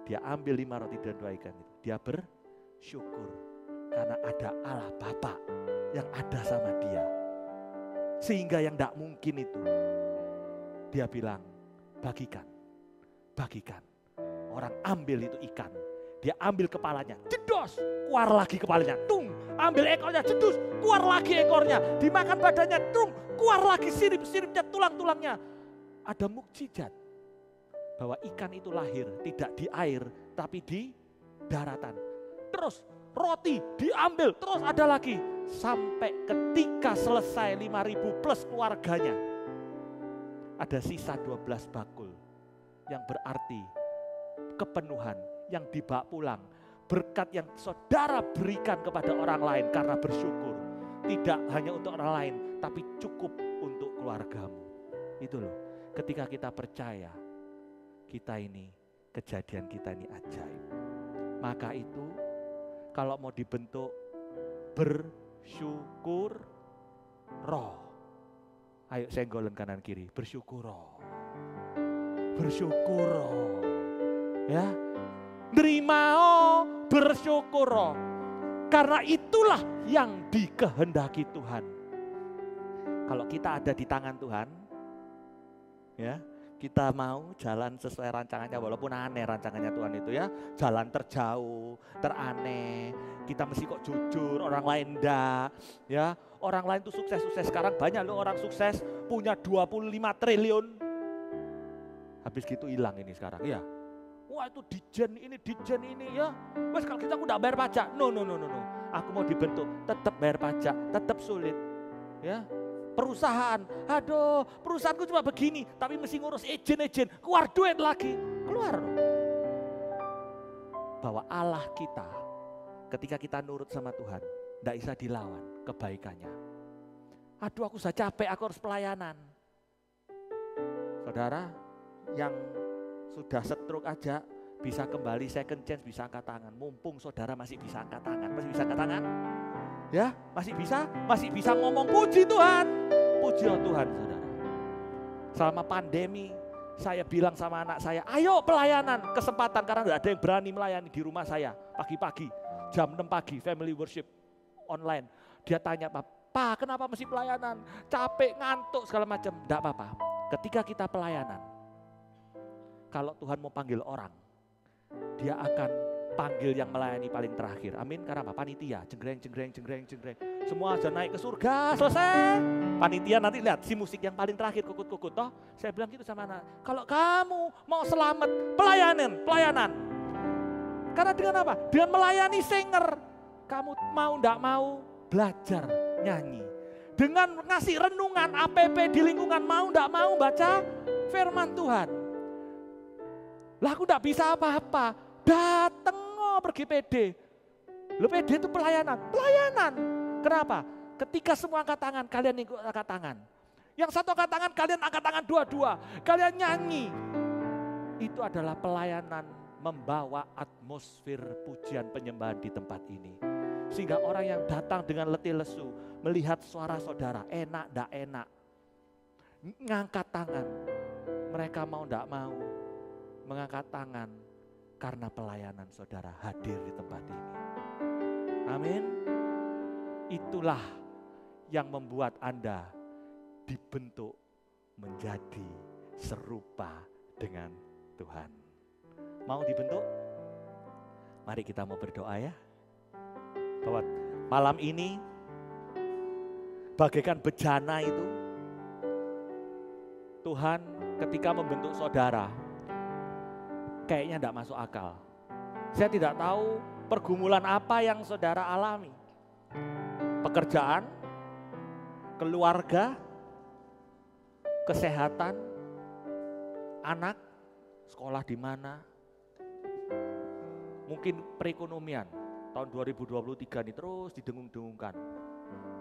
dia ambil 5 roti dan 2 ikan itu. Dia bersyukur karena ada Allah Bapa yang ada sama dia. Sehingga yang tidak mungkin itu, dia bilang, bagikan. Orang ambil itu ikan, dia ambil kepalanya, jedos, keluar lagi kepalanya, tung, ambil ekornya, jedus, keluar lagi ekornya, dimakan badannya, tung, keluar lagi sirip-siripnya, tulang-tulangnya. Ada mukjizat bahwa ikan itu lahir tidak di air tapi di daratan. Terus roti diambil, terus ada lagi sampai ketika selesai 5.000 plus keluarganya. Ada sisa 12 bakul yang berarti kepenuhan yang dibawa pulang. Berkat yang saudara berikan kepada orang lain karena bersyukur. Tidak hanya untuk orang lain tapi cukup untuk keluargamu. Itu loh. Ketika kita percaya, kita ini, kejadian kita ini ajaib. Maka itu, kalau mau dibentuk, bersyukur roh. Ayo senggolan kanan kiri, bersyukur roh. Bersyukur roh. Ya, nerima bersyukur roh. Karena itulah yang dikehendaki Tuhan. Kalau kita ada di tangan Tuhan, ya, kita mau jalan sesuai rancangannya, walaupun aneh rancangannya Tuhan itu ya, jalan terjauh, teraneh, kita mesti kok jujur, orang lain enggak, ya, orang lain tuh sukses-sukses, sekarang banyak loh orang sukses, punya 25 triliun, habis gitu hilang ini sekarang, ya, wah itu dijen ini ya, wes kalau kita aku enggak bayar pajak, no, aku mau dibentuk, tetap bayar pajak, tetap sulit, ya. Perusahaan, aduh perusahaanku cuma begini, tapi mesti ngurus izin, keluar duit lagi, keluar. Bahwa Allah kita, ketika kita nurut sama Tuhan, tidak bisa dilawan kebaikannya. Aduh aku sudah capek, aku harus pelayanan. Saudara yang sudah stroke aja, bisa kembali second chance, bisa angkat tangan. Mumpung saudara masih bisa angkat tangan, masih bisa angkat tangan. Ya, masih bisa ngomong puji Tuhan. Puji Tuhan, saudara. Selama pandemi, saya bilang sama anak saya, ayo pelayanan, kesempatan, karena tidak ada yang berani melayani di rumah saya. Pagi-pagi, jam 6 pagi, family worship online. Dia tanya, Pak, kenapa mesti pelayanan? Capek, ngantuk, segala macam. Tidak apa-apa. Ketika kita pelayanan, kalau Tuhan mau panggil orang, dia akan panggil yang melayani paling terakhir. Amin. Karena apa? Panitia, jenggreng. Semua sudah naik ke surga, selesai. Panitia nanti lihat si musik yang paling terakhir, kukut-kukut. Toh, saya bilang gitu sama anak, kalau kamu mau selamat, pelayanan. Karena dengan apa? Dengan melayani singer. Kamu mau enggak mau belajar nyanyi. Dengan ngasih renungan APP di lingkungan, mau enggak mau baca firman Tuhan. Lah aku enggak bisa apa-apa. Dateng pergi PD. Lo PD itu pelayanan. Kenapa? Ketika semua angkat tangan, kalian ikut angkat tangan. Yang satu angkat tangan, kalian angkat tangan dua-dua. Kalian nyanyi. Itu adalah pelayanan membawa atmosfer pujian penyembahan di tempat ini. Sehingga orang yang datang dengan letih lesu, melihat suara saudara, enak ndak enak. Ngangkat tangan. Mereka mau ndak mau mengangkat tangan karena pelayanan saudara hadir di tempat ini. Amin. Itulah yang membuat Anda dibentuk menjadi serupa dengan Tuhan. Mau dibentuk? Mari kita mau berdoa ya. Bahwa malam ini bagaikan bejana itu, Tuhan ketika membentuk saudara kayaknya tidak masuk akal. Saya tidak tahu pergumulan apa yang saudara alami. Pekerjaan, keluarga, kesehatan, anak, sekolah di mana, mungkin perekonomian tahun 2023 ini terus didengung-dengungkan.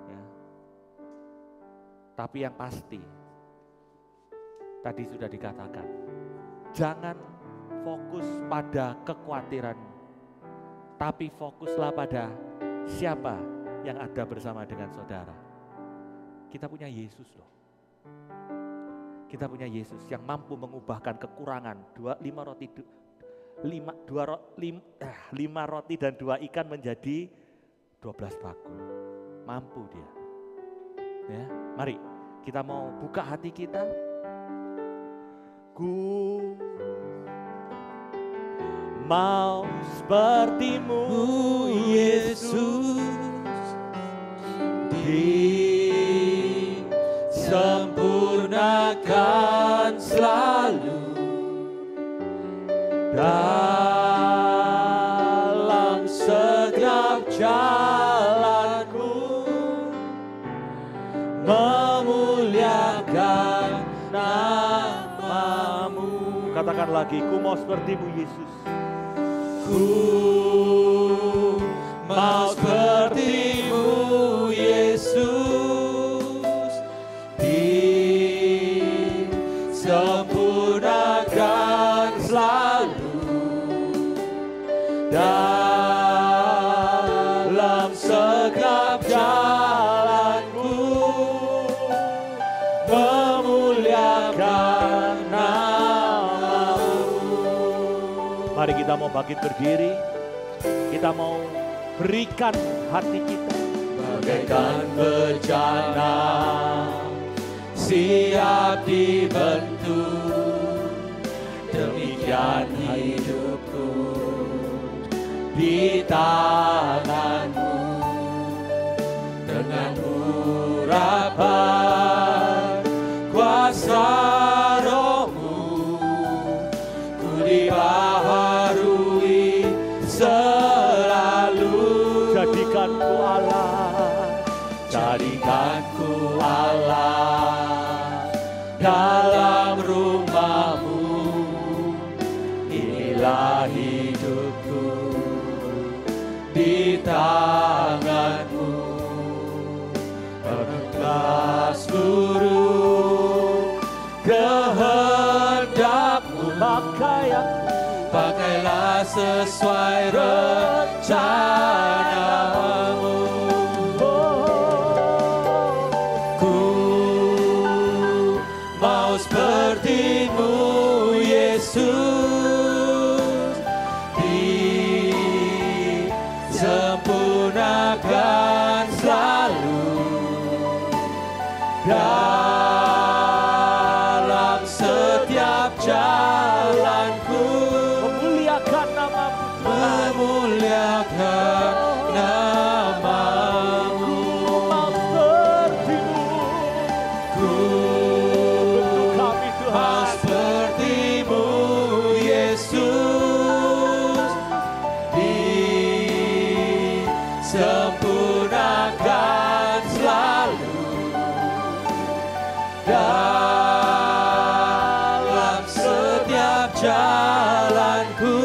Ya. Tapi yang pasti, tadi sudah dikatakan, jangan fokus pada kekhawatiran, tapi fokuslah pada siapa yang ada bersama dengan saudara. Kita punya Yesus loh. Kita punya Yesus yang mampu mengubahkan kekurangan 5 roti dan 2 ikan menjadi 12 bakul. Mampu dia. Ya, mari kita mau buka hati kita. Ku mau sepertimu Yesus, disempurnakan selalu dalam setiap jalanku, memuliakan namamu. Katakan lagi, ku mau sepertimu Yesus. Ku mau sepertimu Yesus, disempurnakan selalu dalam setiap jalanku, memuliakan namamu. Mari kita mau bangkit berdiri, kita mau berikan hati kita bagaikan bejana siap dibentuk, demikian hidupku di tanganmu, dengan urapan kuasa rohmu, ku dibaharui selalu. Jadikanku Allah dalam rumahmu, inilah hidupku di tanganmu, penuh seluruh kehendakmu, pakailah sesuai rencanamu. Sepertimu Yesus, disempurnakan selalu setiap jalanku, memuliakan namamu Tuhan. memuliakan namamu. Mau sepertimu, Ku bentuk kami mau Tuhan. sepertimu Yesus, disempurnakan selalu dalam setiap jalanku,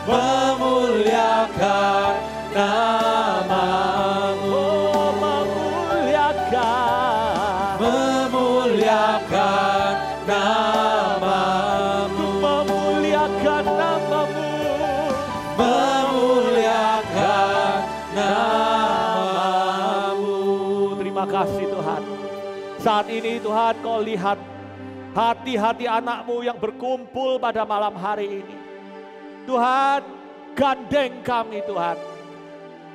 memuliakan namamu, Oh, memuliakan, memuliakan namamu, memuliakan namamu. memuliakan namamu. Terima kasih Tuhan. Saat ini Tuhan, Kau lihat hati-hati anak-Mu yang berkumpul pada malam hari ini. Tuhan, gandeng kami Tuhan.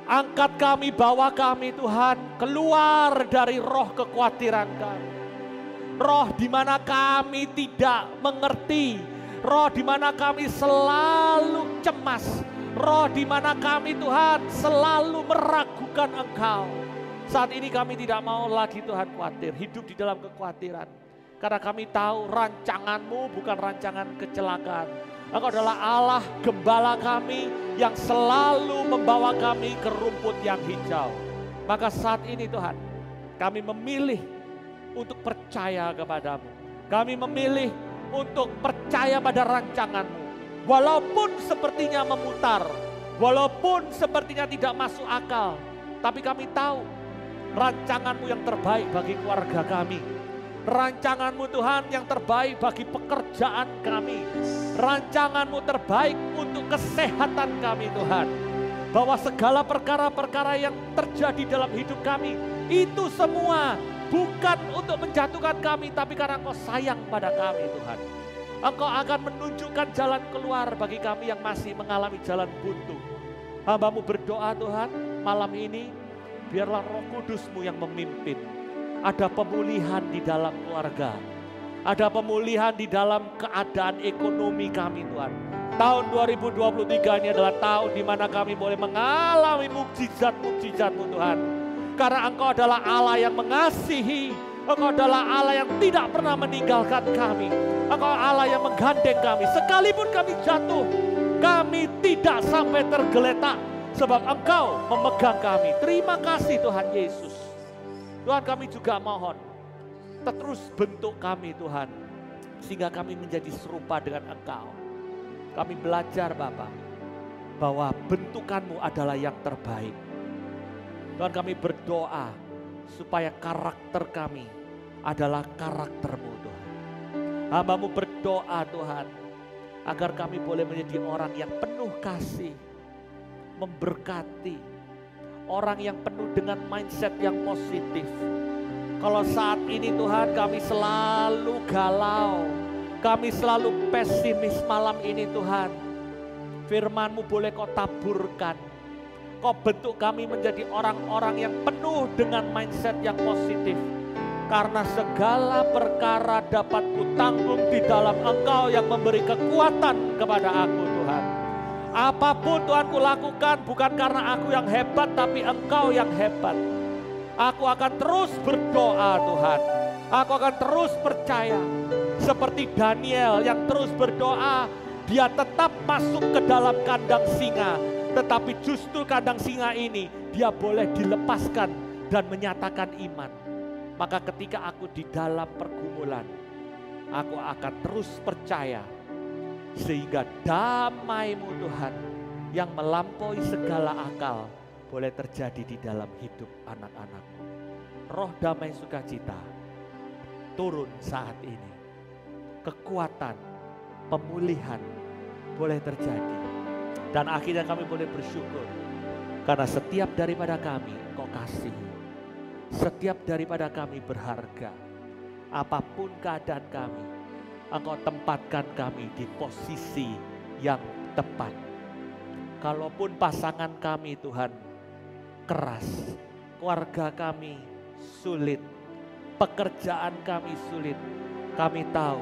Angkat kami, bawa kami Tuhan keluar dari roh kekhawatiran kami. Roh di mana kami tidak mengerti. Roh di mana kami selalu cemas. Roh di mana kami Tuhan selalu meragukan Engkau. Saat ini kami tidak mau lagi Tuhan khawatir, hidup di dalam kekhawatiran. Karena kami tahu rancangan-Mu bukan rancangan kecelakaan. Engkau adalah Allah gembala kami yang selalu membawa kami ke rumput yang hijau. Maka saat ini Tuhan, kami memilih untuk percaya kepadamu. Kami memilih untuk percaya pada rancangan-Mu. Walaupun sepertinya memutar, walaupun sepertinya tidak masuk akal, tapi kami tahu rancangan-Mu yang terbaik bagi keluarga kami. Rancangan-Mu Tuhan yang terbaik bagi pekerjaan kami. Rancangan-Mu terbaik untuk kesehatan kami Tuhan. Bahwa segala perkara-perkara yang terjadi dalam hidup kami, itu semua bukan untuk menjatuhkan kami, tapi karena Engkau sayang pada kami Tuhan. Engkau akan menunjukkan jalan keluar bagi kami yang masih mengalami jalan buntu. Hamba-Mu berdoa Tuhan, malam ini biarlah Roh Kudus-Mu yang memimpin. Ada pemulihan di dalam keluarga. Ada pemulihan di dalam keadaan ekonomi kami Tuhan. Tahun 2023 ini adalah tahun di mana kami boleh mengalami mukjizat-mukjizat-Mu Tuhan. Karena Engkau adalah Allah yang mengasihi. Engkau adalah Allah yang tidak pernah meninggalkan kami. Engkau Allah yang menggandeng kami. Sekalipun kami jatuh, kami tidak sampai tergeletak. Sebab Engkau memegang kami. Terima kasih Tuhan Yesus. Tuhan, kami juga mohon, terus bentuk kami Tuhan, sehingga kami menjadi serupa dengan Engkau. Kami belajar Bapa, bahwa bentukan-Mu adalah yang terbaik. Tuhan, kami berdoa, supaya karakter kami adalah karakter-Mu Tuhan. Hamba-Mu berdoa Tuhan, agar kami boleh menjadi orang yang penuh kasih, memberkati, orang yang penuh dengan mindset yang positif. Kalau saat ini Tuhan kami selalu galau, kami selalu pesimis malam ini Tuhan. Firman-Mu boleh Kau taburkan. Kau bentuk kami menjadi orang-orang yang penuh dengan mindset yang positif. Karena segala perkara dapat kutanggung di dalam Engkau yang memberi kekuatan kepada aku Tuhan. Apapun Tuhan kulakukan bukan karena aku yang hebat, tapi Engkau yang hebat. Aku akan terus berdoa Tuhan. Aku akan terus percaya. Seperti Daniel yang terus berdoa, dia tetap masuk ke dalam kandang singa. Tetapi justru kandang singa ini dia boleh dilepaskan dan menyatakan iman. Maka ketika aku di dalam pergumulan, aku akan terus percaya. Sehingga damai-Mu Tuhan yang melampaui segala akal boleh terjadi di dalam hidup anak-anak-Mu. Roh damai sukacita turun saat ini. Kekuatan, pemulihan boleh terjadi. Dan akhirnya kami boleh bersyukur. Karena setiap daripada kami Kau kasih. Setiap daripada kami berharga. Apapun keadaan kami, Engkau tempatkan kami di posisi yang tepat. Kalaupun pasangan kami Tuhan keras, keluarga kami sulit, pekerjaan kami sulit, Kami tahu,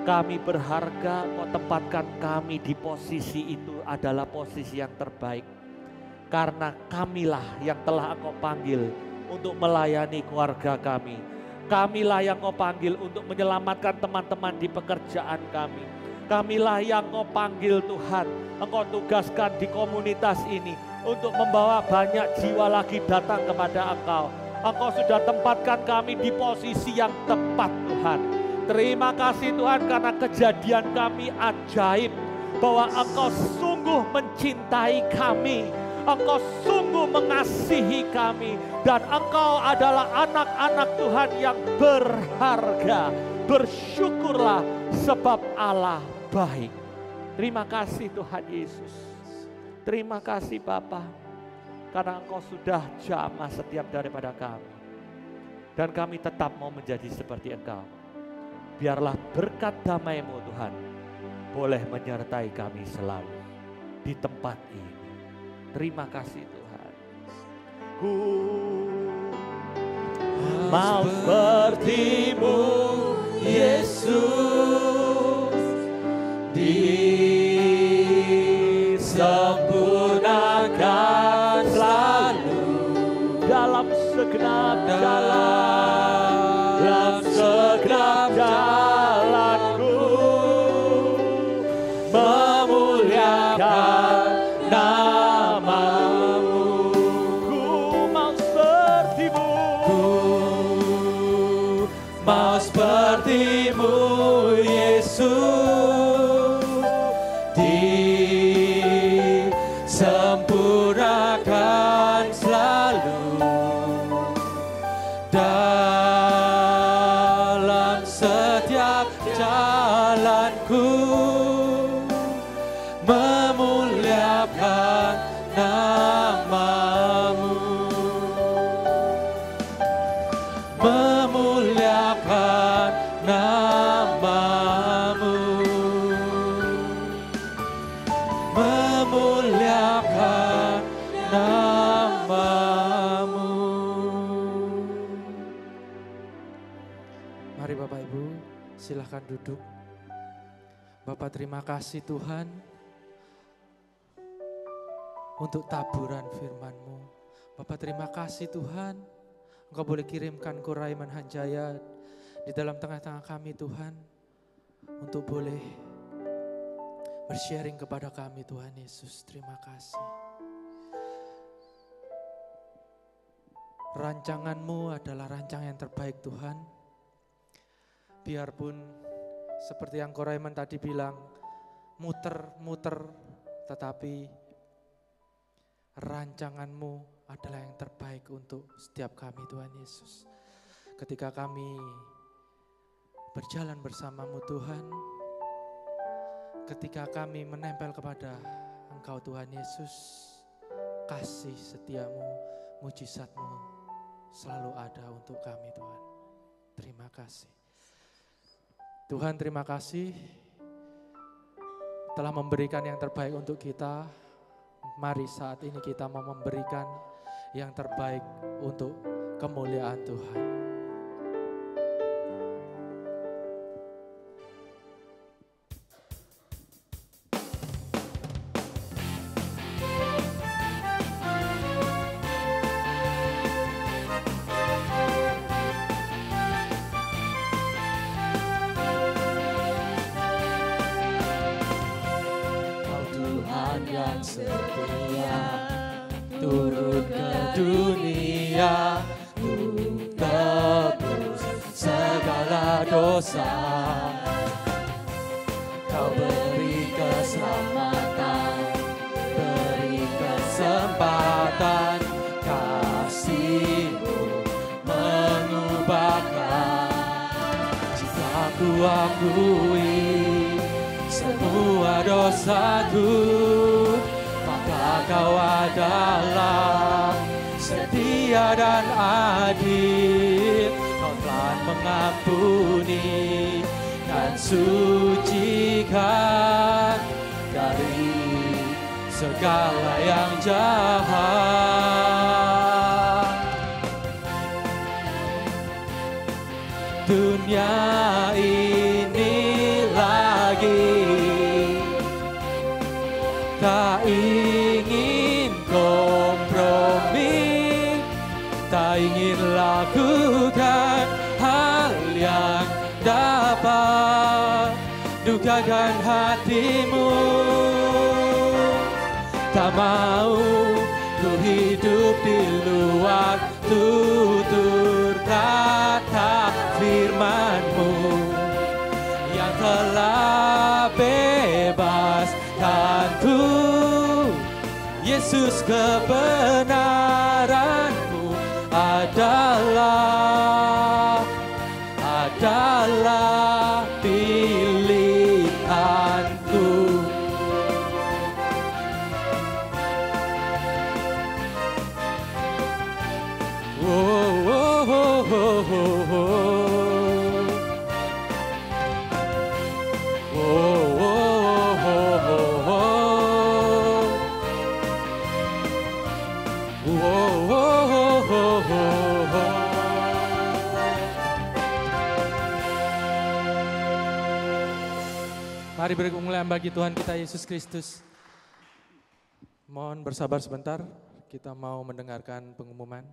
kami berharga, Kau tempatkan kami di posisi itu adalah posisi yang terbaik. Karena kamilah yang telah Engkau panggil untuk melayani keluarga kami. Kamilah yang Kau panggil untuk menyelamatkan teman-teman di pekerjaan kami. Kamilah yang Kau panggil Tuhan, Engkau tugaskan di komunitas ini untuk membawa banyak jiwa lagi datang kepada Engkau. Engkau sudah tempatkan kami di posisi yang tepat Tuhan. Terima kasih Tuhan karena kejadian kami ajaib. Bahwa Engkau sungguh mencintai kami. Engkau sungguh mengasihi kami. Dan Engkau adalah anak-anak Tuhan yang berharga. Bersyukurlah sebab Allah baik. Terima kasih Tuhan Yesus. Terima kasih Bapa. Karena Engkau sudah jamah setiap daripada kami. Dan kami tetap mau menjadi seperti Engkau. Biarlah berkat damai-Mu Tuhan boleh menyertai kami selalu di tempat ini. Terima kasih Tuhan. Ku mau seperti-Mu Yesus, disempurnakan selalu dalam segenap jalan, jalanku, memuliakan nama-Mu. Ku mau seperti-Mu, mau seperti-Mu Yesus, disempurnakan selalu dalam setiap jalanku, memuliakan nama-Mu, memuliakan nama-Mu, memuliakan nama-Mu. Mari Bapak Ibu, silahkan duduk. Bapak terima kasih Tuhan untuk taburan firman-Mu. Bapak terima kasih Tuhan, Engkau boleh kirimkan Kuraiman Hanjaya di dalam tengah-tengah kami Tuhan, untuk boleh bersharing kepada kami Tuhan Yesus. Terima kasih. Rancangan-Mu adalah rancangan yang terbaik Tuhan. Biarpun seperti yang Kuraiman tadi bilang, muter-muter, tetapi rancangan-Mu adalah yang terbaik untuk setiap kami Tuhan Yesus. Ketika kami berjalan bersama-Mu Tuhan, ketika kami menempel kepada Engkau Tuhan Yesus, kasih setia-Mu, mujizat-Mu selalu ada untuk kami Tuhan. Terima kasih. Tuhan terima kasih telah memberikan yang terbaik untuk kita. Mari saat ini kita mau memberikan yang terbaik untuk kemuliaan Tuhan. Setia turun ke dunia untuk tebus segala dosa. Kau beri keselamatan, beri kesempatan, kasih-Mu mengubahkan. Jika ku akui semua dosaku, Kau adalah setia dan adil. Kau telah mengampuni dan sucikan dari segala yang jahat. Dunia ini duga dan hatimu. Tak mau ku hidup di luar tutur kata firman-Mu yang telah bebaskanku. Yesus, kebenaran-Mu adalah pilihanku. Oh, oh, oh, oh, oh, oh. Mari beri kemuliaan bagi Tuhan kita Yesus Kristus. Mohon bersabar sebentar, kita mau mendengarkan pengumuman.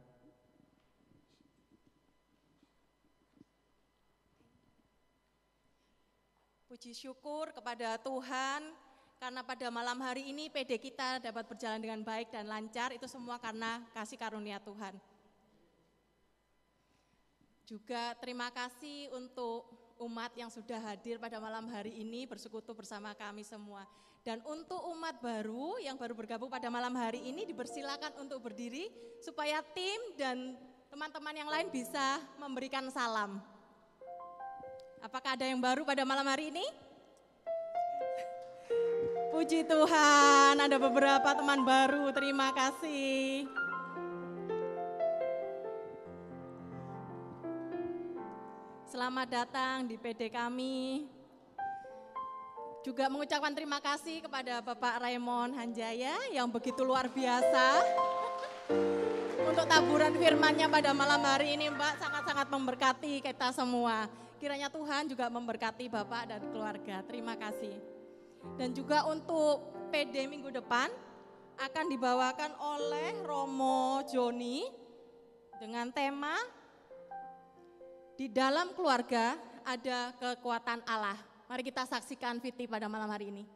Puji syukur kepada Tuhan, karena pada malam hari ini PD kita dapat berjalan dengan baik dan lancar, itu semua karena kasih karunia Tuhan. Juga terima kasih untuk umat yang sudah hadir pada malam hari ini bersekutu bersama kami semua. Dan untuk umat baru yang baru bergabung pada malam hari ini dipersilakan untuk berdiri supaya tim dan teman-teman yang lain bisa memberikan salam. Apakah ada yang baru pada malam hari ini? Puji Tuhan, ada beberapa teman baru, terima kasih. Selamat datang di PD kami. Juga mengucapkan terima kasih kepada Bapak Raymond Hanjaya yang begitu luar biasa. Untuk taburan firman-Nya pada malam hari ini, Mbak, sangat-sangat memberkati kita semua. Kiranya Tuhan juga memberkati Bapak dan keluarga. Terima kasih. Dan juga untuk PD minggu depan akan dibawakan oleh Romo Joni dengan tema Di dalam keluarga ada kekuatan Allah. Mari kita saksikan Fiti pada malam hari ini.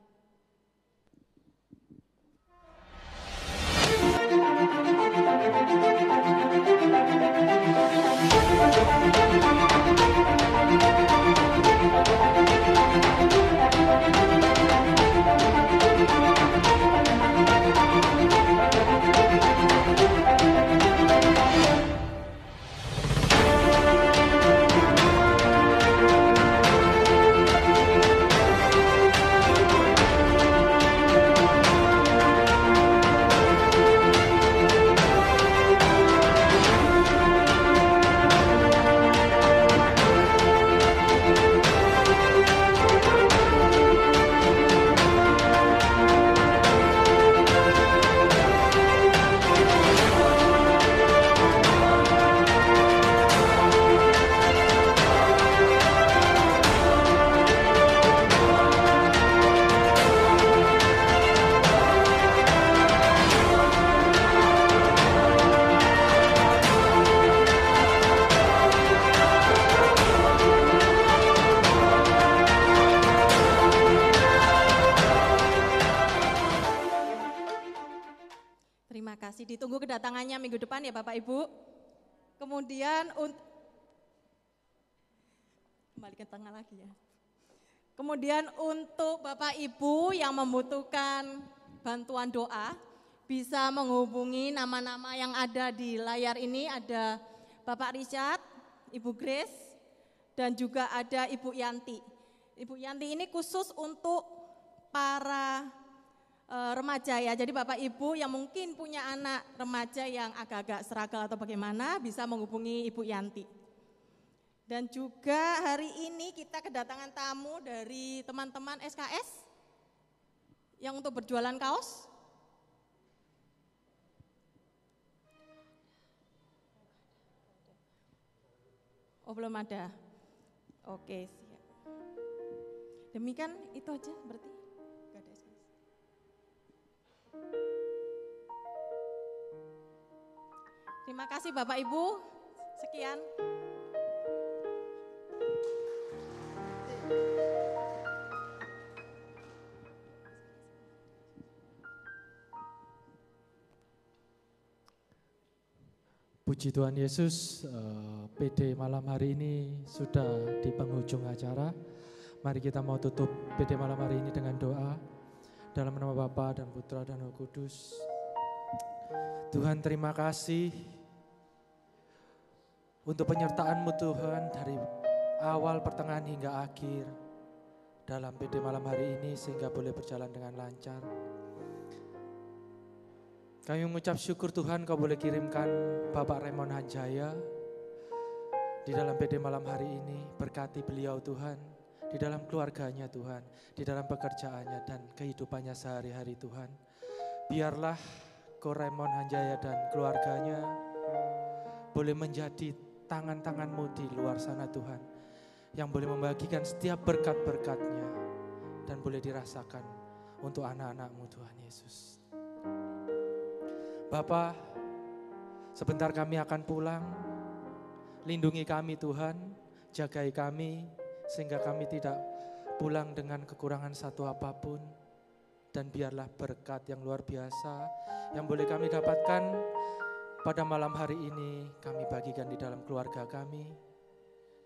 Ditunggu kedatangannya minggu depan ya Bapak Ibu. Kemudian kembali ke tengah lagi ya. Kemudian untuk Bapak Ibu yang membutuhkan bantuan doa, bisa menghubungi nama-nama yang ada di layar ini. Ada Bapak Richard, Ibu Grace, dan juga ada Ibu Yanti. Ibu Yanti ini khusus untuk para remaja ya, jadi Bapak Ibu yang mungkin punya anak remaja yang agak-agak struggle atau bagaimana bisa menghubungi Ibu Yanti. Dan juga hari ini kita kedatangan tamu dari teman-teman SKS yang untuk berjualan kaos. Oh belum ada, oke siap. Demikian itu aja berarti. Terima kasih Bapak Ibu, sekian. Puji Tuhan Yesus, PD malam hari ini sudah di penghujung acara. Mari kita mau tutup PD malam hari ini dengan doa. Dalam nama Bapa dan Putra dan Roh Kudus. Tuhan, terima kasih untuk penyertaan-Mu Tuhan dari awal, pertengahan hingga akhir dalam PD malam hari ini sehingga boleh berjalan dengan lancar. Kami mengucap syukur Tuhan Kau boleh kirimkan Bapak Raymond Hanjaya di dalam PD malam hari ini. Berkati beliau Tuhan, di dalam keluarganya Tuhan, di dalam pekerjaannya dan kehidupannya sehari-hari Tuhan. Biarlah Ko Raymond Hanjaya dan keluarganya boleh menjadi tangan-tangan-Mu di luar sana Tuhan, yang boleh membagikan setiap berkat-berkat-Nya dan boleh dirasakan untuk anak-anak-Mu Tuhan Yesus. Bapa, sebentar kami akan pulang, lindungi kami Tuhan, jagai kami, sehingga kami tidak pulang dengan kekurangan satu apapun. Dan biarlah berkat yang luar biasa yang boleh kami dapatkan pada malam hari ini, kami bagikan di dalam keluarga kami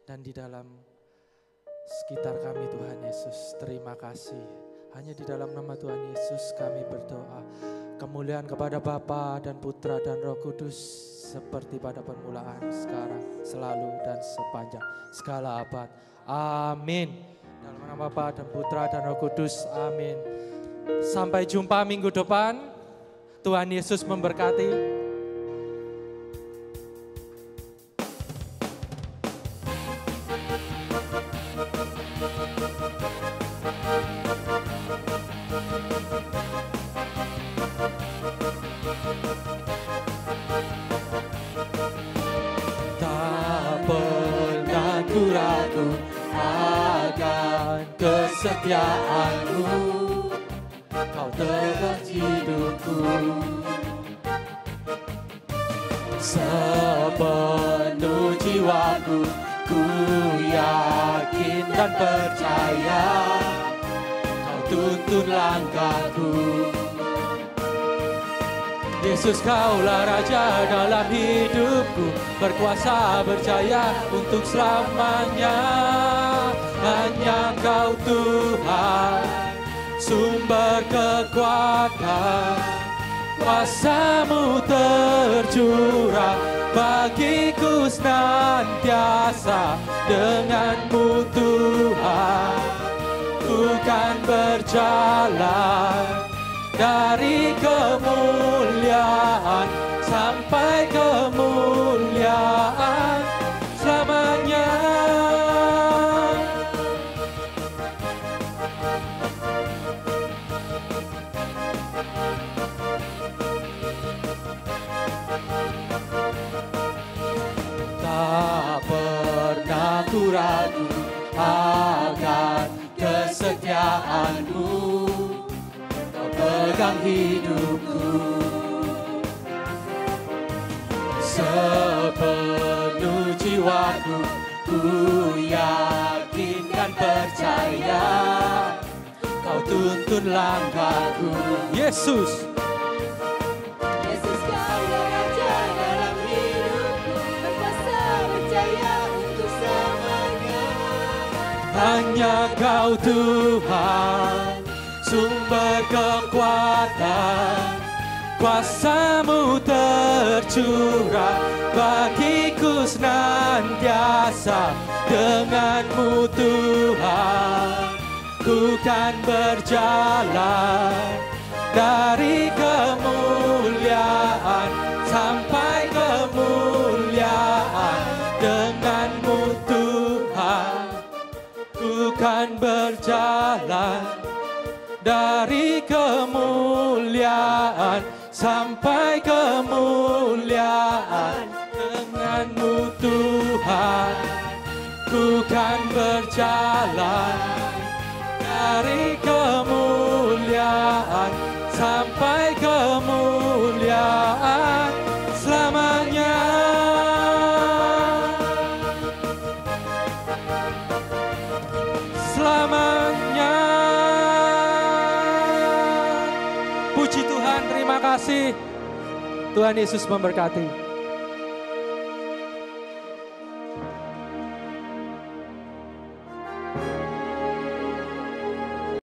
dan di dalam sekitar kami Tuhan Yesus. Terima kasih, hanya di dalam nama Tuhan Yesus kami berdoa. Kemuliaan kepada Bapa dan Putra dan Roh Kudus seperti pada permulaan, sekarang, selalu dan sepanjang segala abad. Amin. Dalam nama Bapa dan Putra dan Roh Kudus. Amin. Sampai jumpa minggu depan. Tuhan Yesus memberkati. Ragu akan kesetiaan-Mu, Kau tegar hidupku. Sepenuh jiwaku, ku yakin dan percaya, Kau tuntun langkahku. Yesus, Kaulah Raja dalam hidupku, berkuasa berjaya untuk selamanya. Hanya Kau Tuhan, sumber kekuatan, kuasa-Mu tercurah bagiku senantiasa. Dengan-Mu Tuhan, ku kan berjalan dari kemuliaan sampai kemuliaan selamanya. Tak pernah ku ragu akan kesetiaan-Mu, pegang hidupku. Sepenuh jiwaku, ku yakin dan percaya, Kau tuntun langkahku. Yesus, Yesus, Kaulah Raja dalam hidupku, berkuasa berjaya untuk selamanya. Hanya Kau Tuhan, sumber kekuatan, kuasa-Mu tercurah bagiku senantiasa. Dengan-Mu Tuhan, ku kan berjalan dari kemuliaan sampai kemuliaan. Dengan-Mu Tuhan, ku kan berjalan dari kemuliaan sampai kemuliaan. Dengan-Mu Tuhan, ku kan berjalan dari kemuliaan sampai kemuliaan selamanya. Selamanya. Puji Tuhan, terima kasih. Tuhan Yesus memberkati.